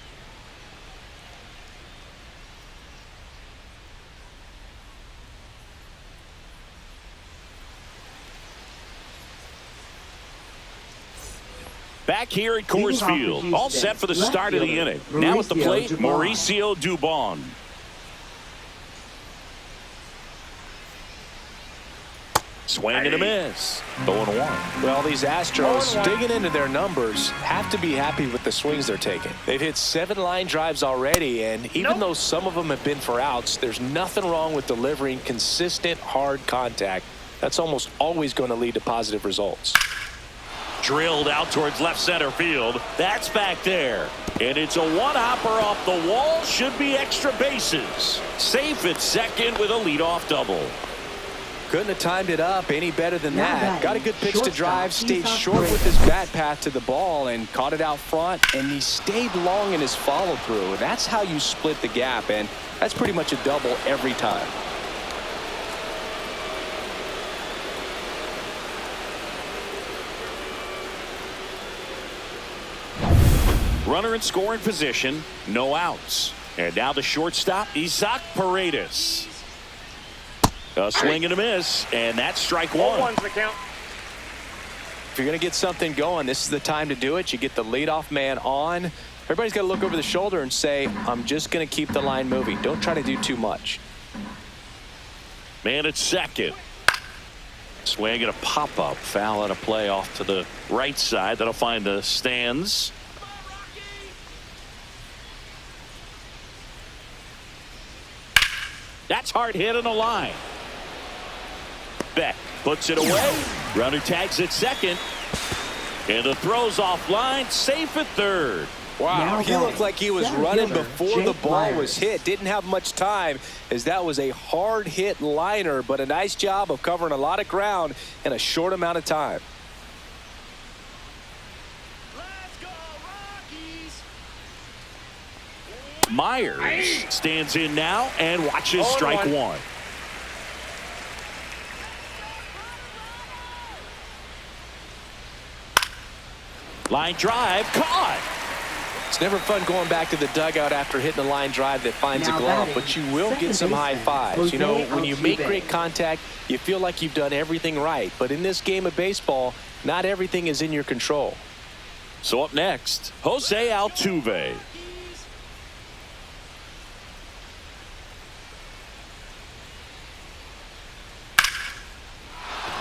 Back here at Coors Field, all set for the start of the inning. Now at the plate, Mauricio Dubon. Swing and a miss. 0-1. Well, these Astros, digging into their numbers, have to be happy with the swings they're taking. They've hit 7 line drives already, and even though some of them have been for outs, there's nothing wrong with delivering consistent, hard contact. That's almost always going to lead to positive results. Drilled out towards left center field. That's back there. And it's a one-hopper off the wall. Should be extra bases. Safe at second with a leadoff double. Couldn't have timed it up any better than that. Got a good pitch to drive, stayed short Shortstop. with his bat path to the ball and caught it out front, and he stayed long in his follow-through. That's how you split the gap, and that's pretty much a double every time. Runner in scoring position, no outs. And now the shortstop, Isaac Paredes. A swing and a miss, and that's strike 1. 1's the count. If you're going to get something going, this is the time to do it. You get the leadoff man on. Everybody's got to look over the shoulder and say, I'm just going to keep the line moving. Don't try to do too much. Man at second. Swing and a pop-up. Foul out of play off to the right side. That'll find the stands. That's hard hit on the line. Beck puts it away. Runner tags at second. And the throw's offline. Safe at third. Wow, Now he looked like he was center running fielder, before the Jake ball Myers. was hit. Didn't have much time, as that was a hard hit liner, but a nice job of covering a lot of ground in a short amount of time. Let's go, Rockies. Myers stands in now and watches strike 1. Line drive caught. It's never fun going back to the dugout after hitting a line drive that finds Now a glove, batting, but you will get second some high baseman, fives. You know, Jose when you make Altuve. great contact, you feel like you've done everything right. But in this game of baseball, not everything is in your control. So up next, Jose Altuve.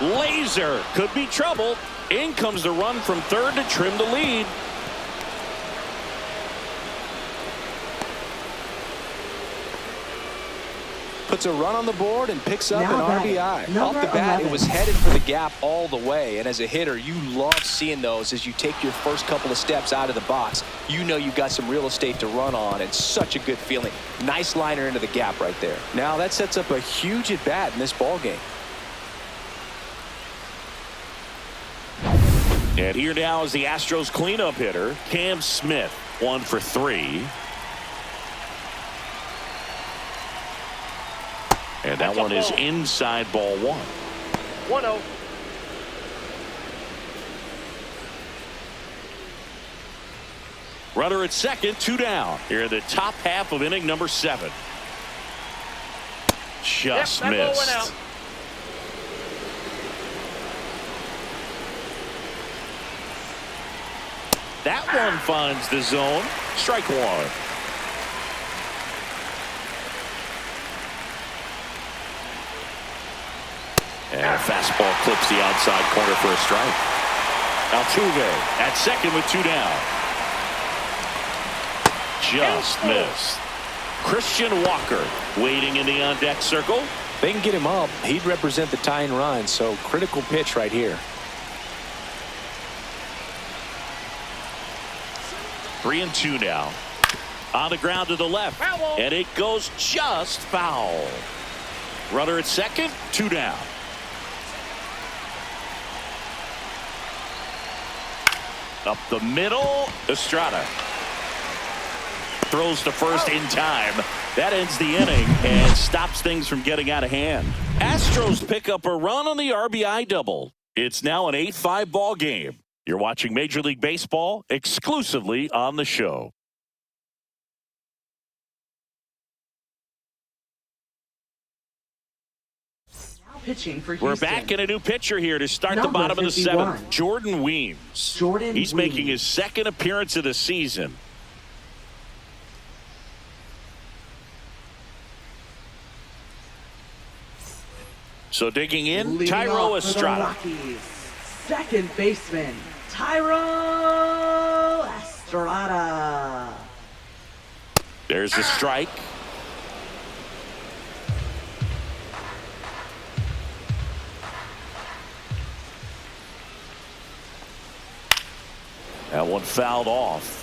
Laser could be trouble. In comes the run from third to trim the lead. Puts a run on the board and picks up Now an batting, RBI. Off number the bat, 11. it was headed for the gap all the way. And as a hitter, you love seeing those as you take your first couple of steps out of the box. You know you've got some real estate to run on, and such a good feeling. Nice liner into the gap right there. Now that sets up a huge at bat in this ball game. And here now is the Astros cleanup hitter, Cam Smith, 1 for 3. And that one is inside ball 1. 1-0. Runner at second, 2 down. Here in the top half of inning number 7. Just That ball went missed. out. That one finds the zone. Strike 1. And a fastball clips the outside corner for a strike. Altuve at second with 2 down. Just missed. Christian Walker waiting in the on-deck circle. They can get him up. He'd represent the tying run, so critical pitch right here. 3-2 now. On the ground to the left. Foul. And it goes just foul. Runner at second, 2 down. Up the middle, Estrada throws to first in time. That ends the inning and stops things from getting out of hand. Astros pick up a run on the RBI double. It's now an 8-5 ball game. You're watching Major League Baseball exclusively on the show. Pitching for Houston. We're back in a new pitcher here to start the Number bottom of the 51. 7th. Jordan Weems. Jordan He's Weems. making his second appearance of the season. So digging in, Leading Tyro off for the Estrada. Rockies, second baseman, Tyro Estrada. There's a strike. That one fouled off.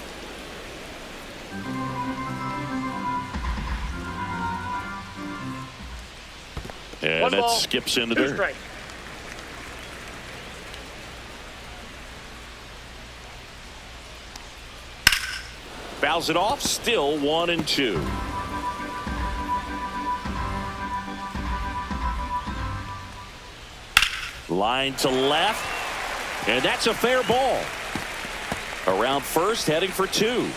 And One that ball, skips into 2 third. strikes. Fouls it off, still 1-2. Line to left, and that's a fair ball. Around first, heading for 2.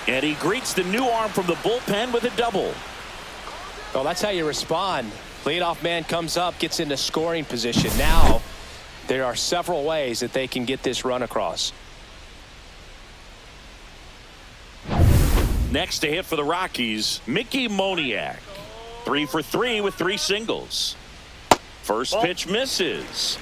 And he greets the new arm from the bullpen with a double. Well, that's how you respond. Leadoff man comes up, gets into scoring position. Now, there are several ways that they can get this run across. Next to hit for the Rockies, Mickey Moniak. 3 for 3 with 3 singles. First pitch misses.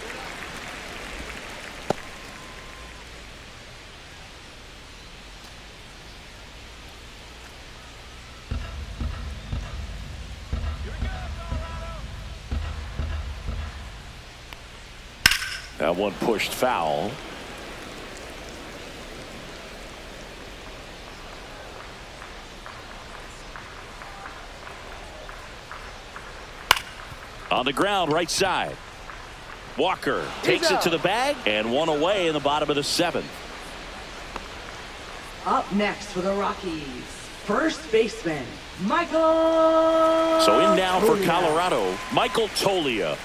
That one pushed foul. On the ground, right side. Walker takes it to the bag, and one away in the bottom of the 7th. Up next for the Rockies, first baseman, Michael. So in now for Tolia. Colorado, Michael Tolia.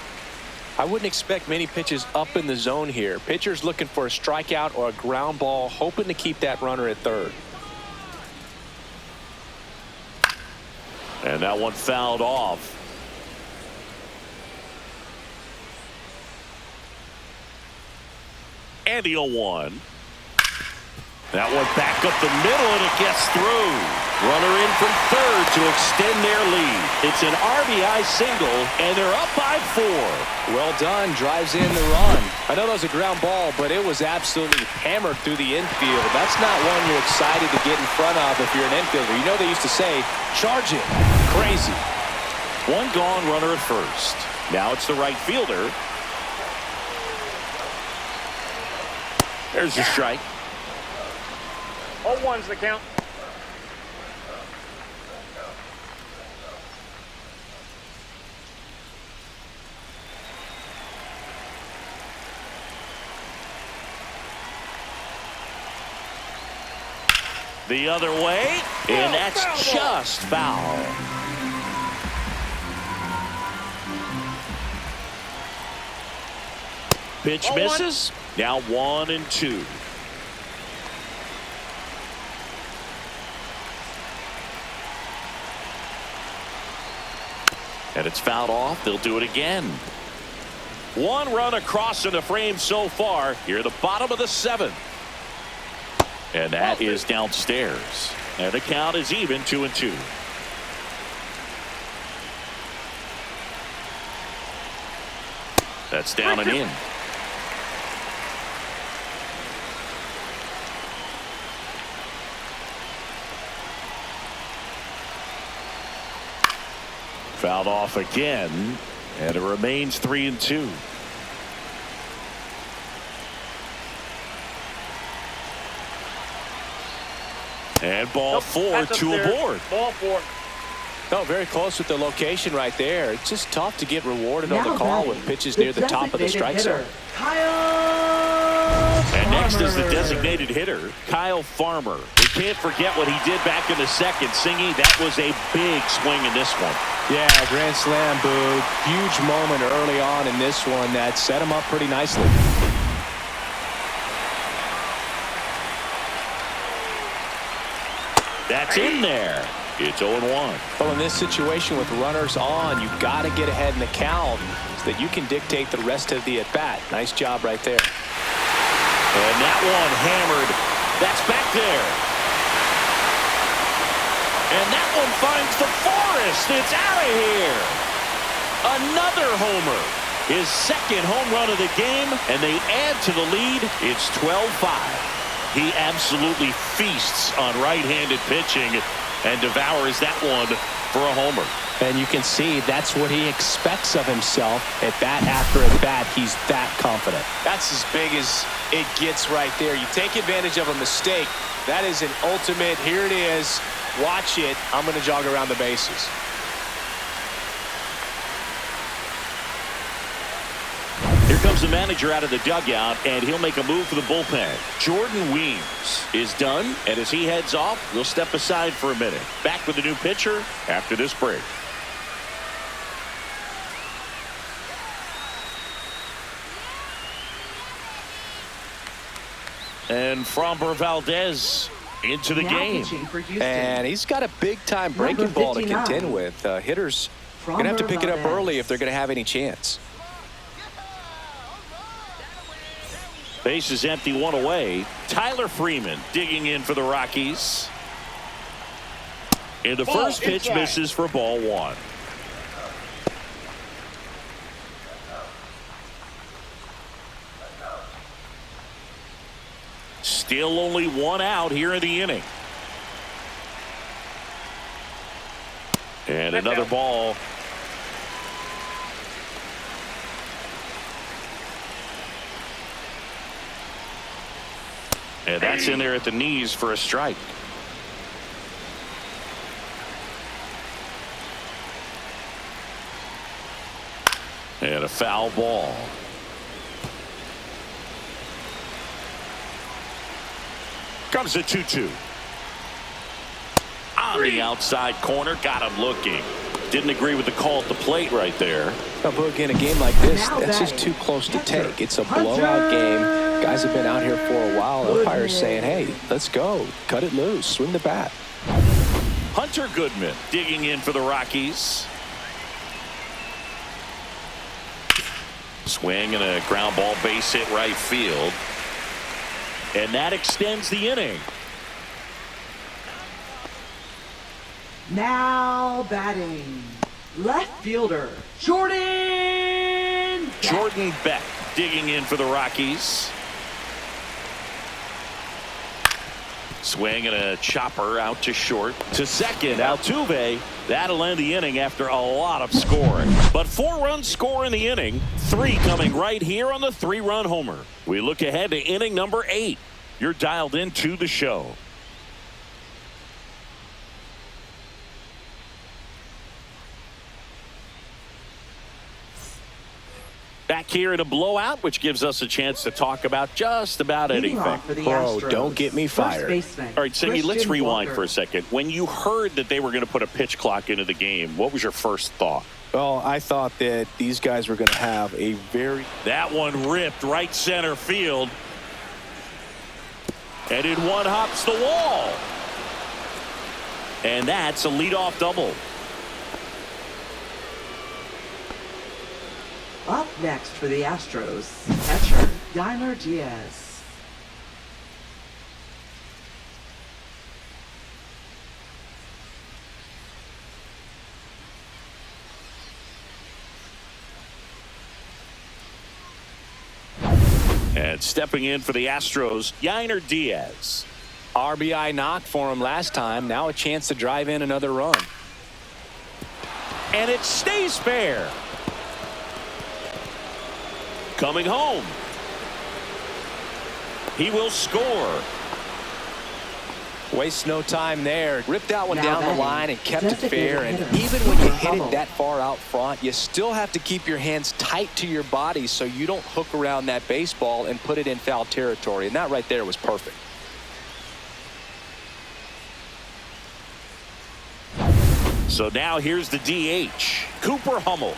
I wouldn't expect many pitches up in the zone here. Pitcher's looking for a strikeout or a ground ball, hoping to keep that runner at third. And that one fouled off. And the 0-1. That one back up the middle, and it gets through. Runner in from third to extend their lead. It's an RBI single, and they're up by 4. Well done. Drives in the run. I know that was a ground ball, but it was absolutely hammered through the infield. That's not one you're excited to get in front of if you're an infielder. You know they used to say, charge it. Crazy. One gone, runner at first. Now it's the right fielder. There's the strike. 0-1's the count. The other way, and that's just foul. Pitch misses. Now 1-2. And it's fouled off. They'll do it again. One run across in the frame so far. Here at the bottom of the 7th. And that is downstairs. And the count is even, 2-2. That's down and in. Fouled off again, and it remains 3-2. And ball 4, 2 aboard. Ball 4. No, very close with the location right there. It's just tough to get rewarded on Now the call batting, with pitches near the top of the strike designated zone. hitter, Kyle And next is the Farmer. designated hitter, Kyle Farmer. We can't forget what he did back in the 2nd. Singy, that was a big swing in this one. Yeah, grand slam, Boo. Huge moment early on in this one that set him up pretty nicely. That's in there. It's 0-1. Well, in this situation with runners on, you've got to get ahead in the count so that you can dictate the rest of the at-bat. Nice job right there. And that one hammered. That's back there. And that one finds the forest. It's out of here. Another homer. His 2nd home run of the game, and they add to the lead. It's 12-5. He absolutely feasts on right-handed pitching and devours that one for a homer. And you can see that's what he expects of himself at bat after at bat. He's that confident. That's as big as it gets right there. You take advantage of a mistake. That is an ultimate, here it is, watch it, I'm going to jog around the bases. Here comes the manager out of the dugout, and he'll make a move for the bullpen. Jordan Weems is done, and as he heads off, we'll step aside for a minute. Back with the new pitcher after this break. And Framber Valdez into the Now game. pitching for Houston. And he's got a big-time breaking Number ball to 59. contend with. Hitters going to have to pick it up Valdez. early if they're going to have any chance. Base is empty, one away. Tyler Freeman digging in for the Rockies. And the first pitch inside. misses for ball 1. Still only one out here in the inning. And another ball. And that's in there at the knees for a strike. foul ball. Comes the 2-2. On the outside corner, got him looking. Didn't agree with the call at the plate right there. But in a game like this, that's just too close to take. It's a blowout game. Guys have been out here for a while. Umpire's saying, hey, let's go. Cut it loose. Swing the bat. Hunter Goodman digging in for the Rockies. Swing and a ground ball, base hit right field. And that extends the inning. Now batting, left fielder, Jordan Beck digging in for the Rockies. Swing and a chopper out to short. To second, Altuve. That'll end the inning after a lot of scoring. But 4 runs score in the inning. 3 coming right here on the 3-run homer. We look ahead to inning number 8. You're dialed into the show. Back here in a blowout, which gives us a chance to talk about just about anything. Oh, don't get me fired. All right, Sammy, let's rewind for a second. When you heard that they were going to put a pitch clock into the game, what was your first thought? Well, I thought that these guys were going to have a very... That one ripped right center field. And it one hops the wall. And that's a leadoff double. Up next for the Astros, catcher Yainer Diaz. And stepping in for the Astros, Yainer Diaz. RBI knock for him last time. Now a chance to drive in another run. And it stays fair. Coming home. He will score. Wastes no time there. Ripped that one Now down the batting, line and kept it designated fair. And hitter, even when you Cooper hit it Hummel. that far out front, you still have to keep your hands tight to your body so you don't hook around that baseball and put it in foul territory. And that right there was perfect. So now here's the DH, Cooper Hummel.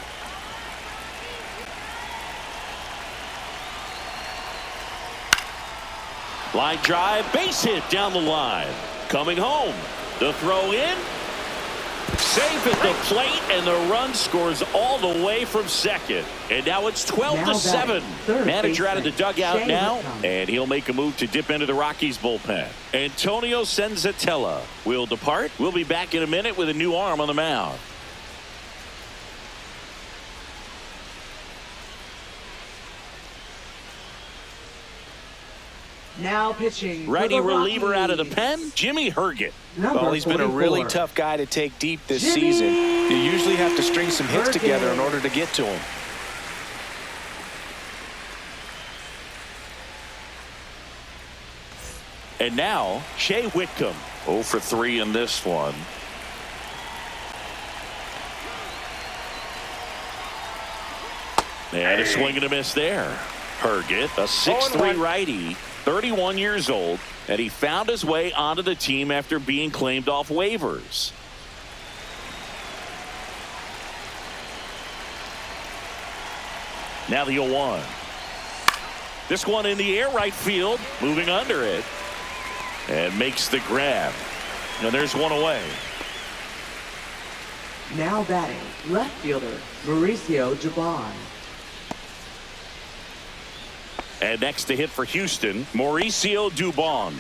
Line drive, base hit down the line. Coming home. The throw in. Safe at the plate, and the run scores all the way from second. And now it's 12-7. Manager out of the dugout now, and he'll make a move to dip into the Rockies bullpen. Antonio Senzatella will depart. We'll be back in a minute with a new arm on the mound. Now pitching. Righty reliever out of the pen, Jimmy Herget. Well, he's been a really tough guy to take deep this season. You usually have to string some hits together in order to get to him. And now, Shea Whitcomb. 0 for 3 in this one. And a swing and a miss there. Herget, a 6'3" righty, 31 years old, and he found his way onto the team after being claimed off waivers. Now the 0-1. This one in the air, right field, moving under it, and makes the grab. And there's one away. Now batting, left fielder Mauricio Dubon. And next to hit for Houston, Mauricio Dubon.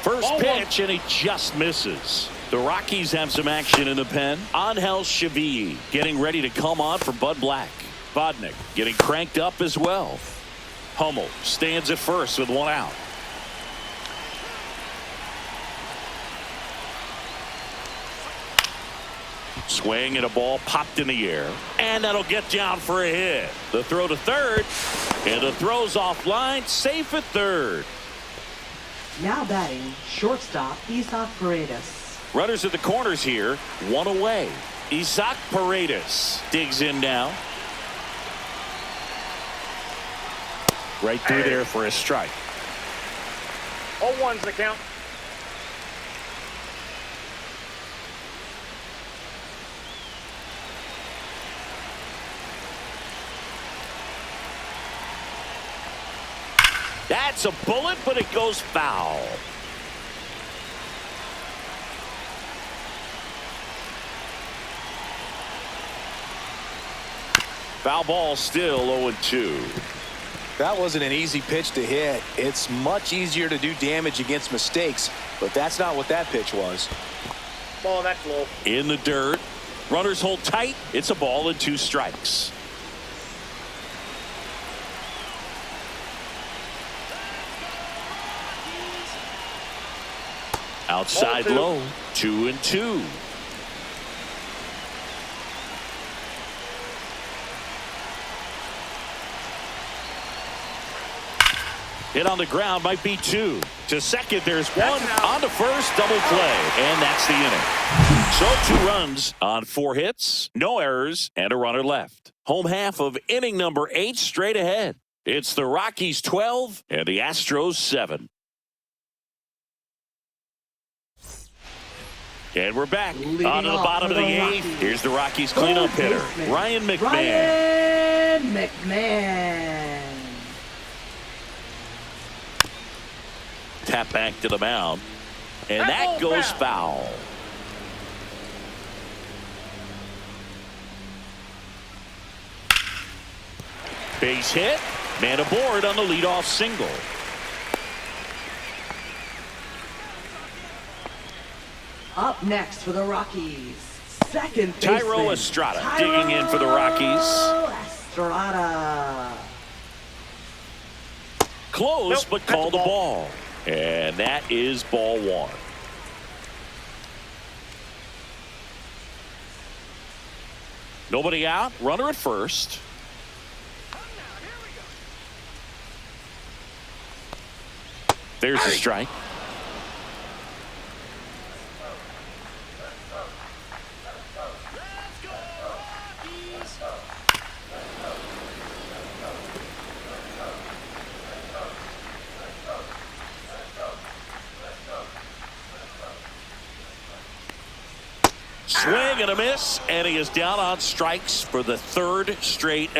First pitch, and he just misses. The Rockies have some action in the pen. Angel Chevy getting ready to come on for Bud Black. Vodnik getting cranked up as well. Hummel stands at first with one out. Swing and a ball popped in the air, and that'll get down for a hit. The throw to third, and the throw's offline, safe at third. Now batting, shortstop Isaac Paredes. Runners at the corners here, one away. Isaac Paredes digs in now. Right through there for a strike. 0-1's the count. That's a bullet, but it goes foul. Foul ball, still 0-2. That wasn't an easy pitch to hit. It's much easier to do damage against mistakes, but that's not what that pitch was. Ball, that's low. In the dirt. Runners hold tight. It's a ball and 2 strikes. Outside low, 2-2. Hit on the ground, might be 2. To second, there's 1. On to first, double play. And that's the inning. So 2 runs on 4 hits, no errors, and a runner left. Home half of inning number 8 straight ahead. It's the Rockies 12 and the Astros 7. And we're back on to the bottom of the 8th. Here's the Rockies cleanup hitter, Ryan McMahon. Ryan McMahon. Tap back to the mound. And that goes foul. Base hit. Man aboard on the leadoff single. Up next for the Rockies, second baseman Thairo Estrada digging in for the Rockies. Estrada. Close, Nope, but that's called a a ball. ball. And that is ball 1. Nobody out. Runner at first. There's the strike. Let's go, Rockies! Swing and a miss, and he is down on strikes for the 3rd straight.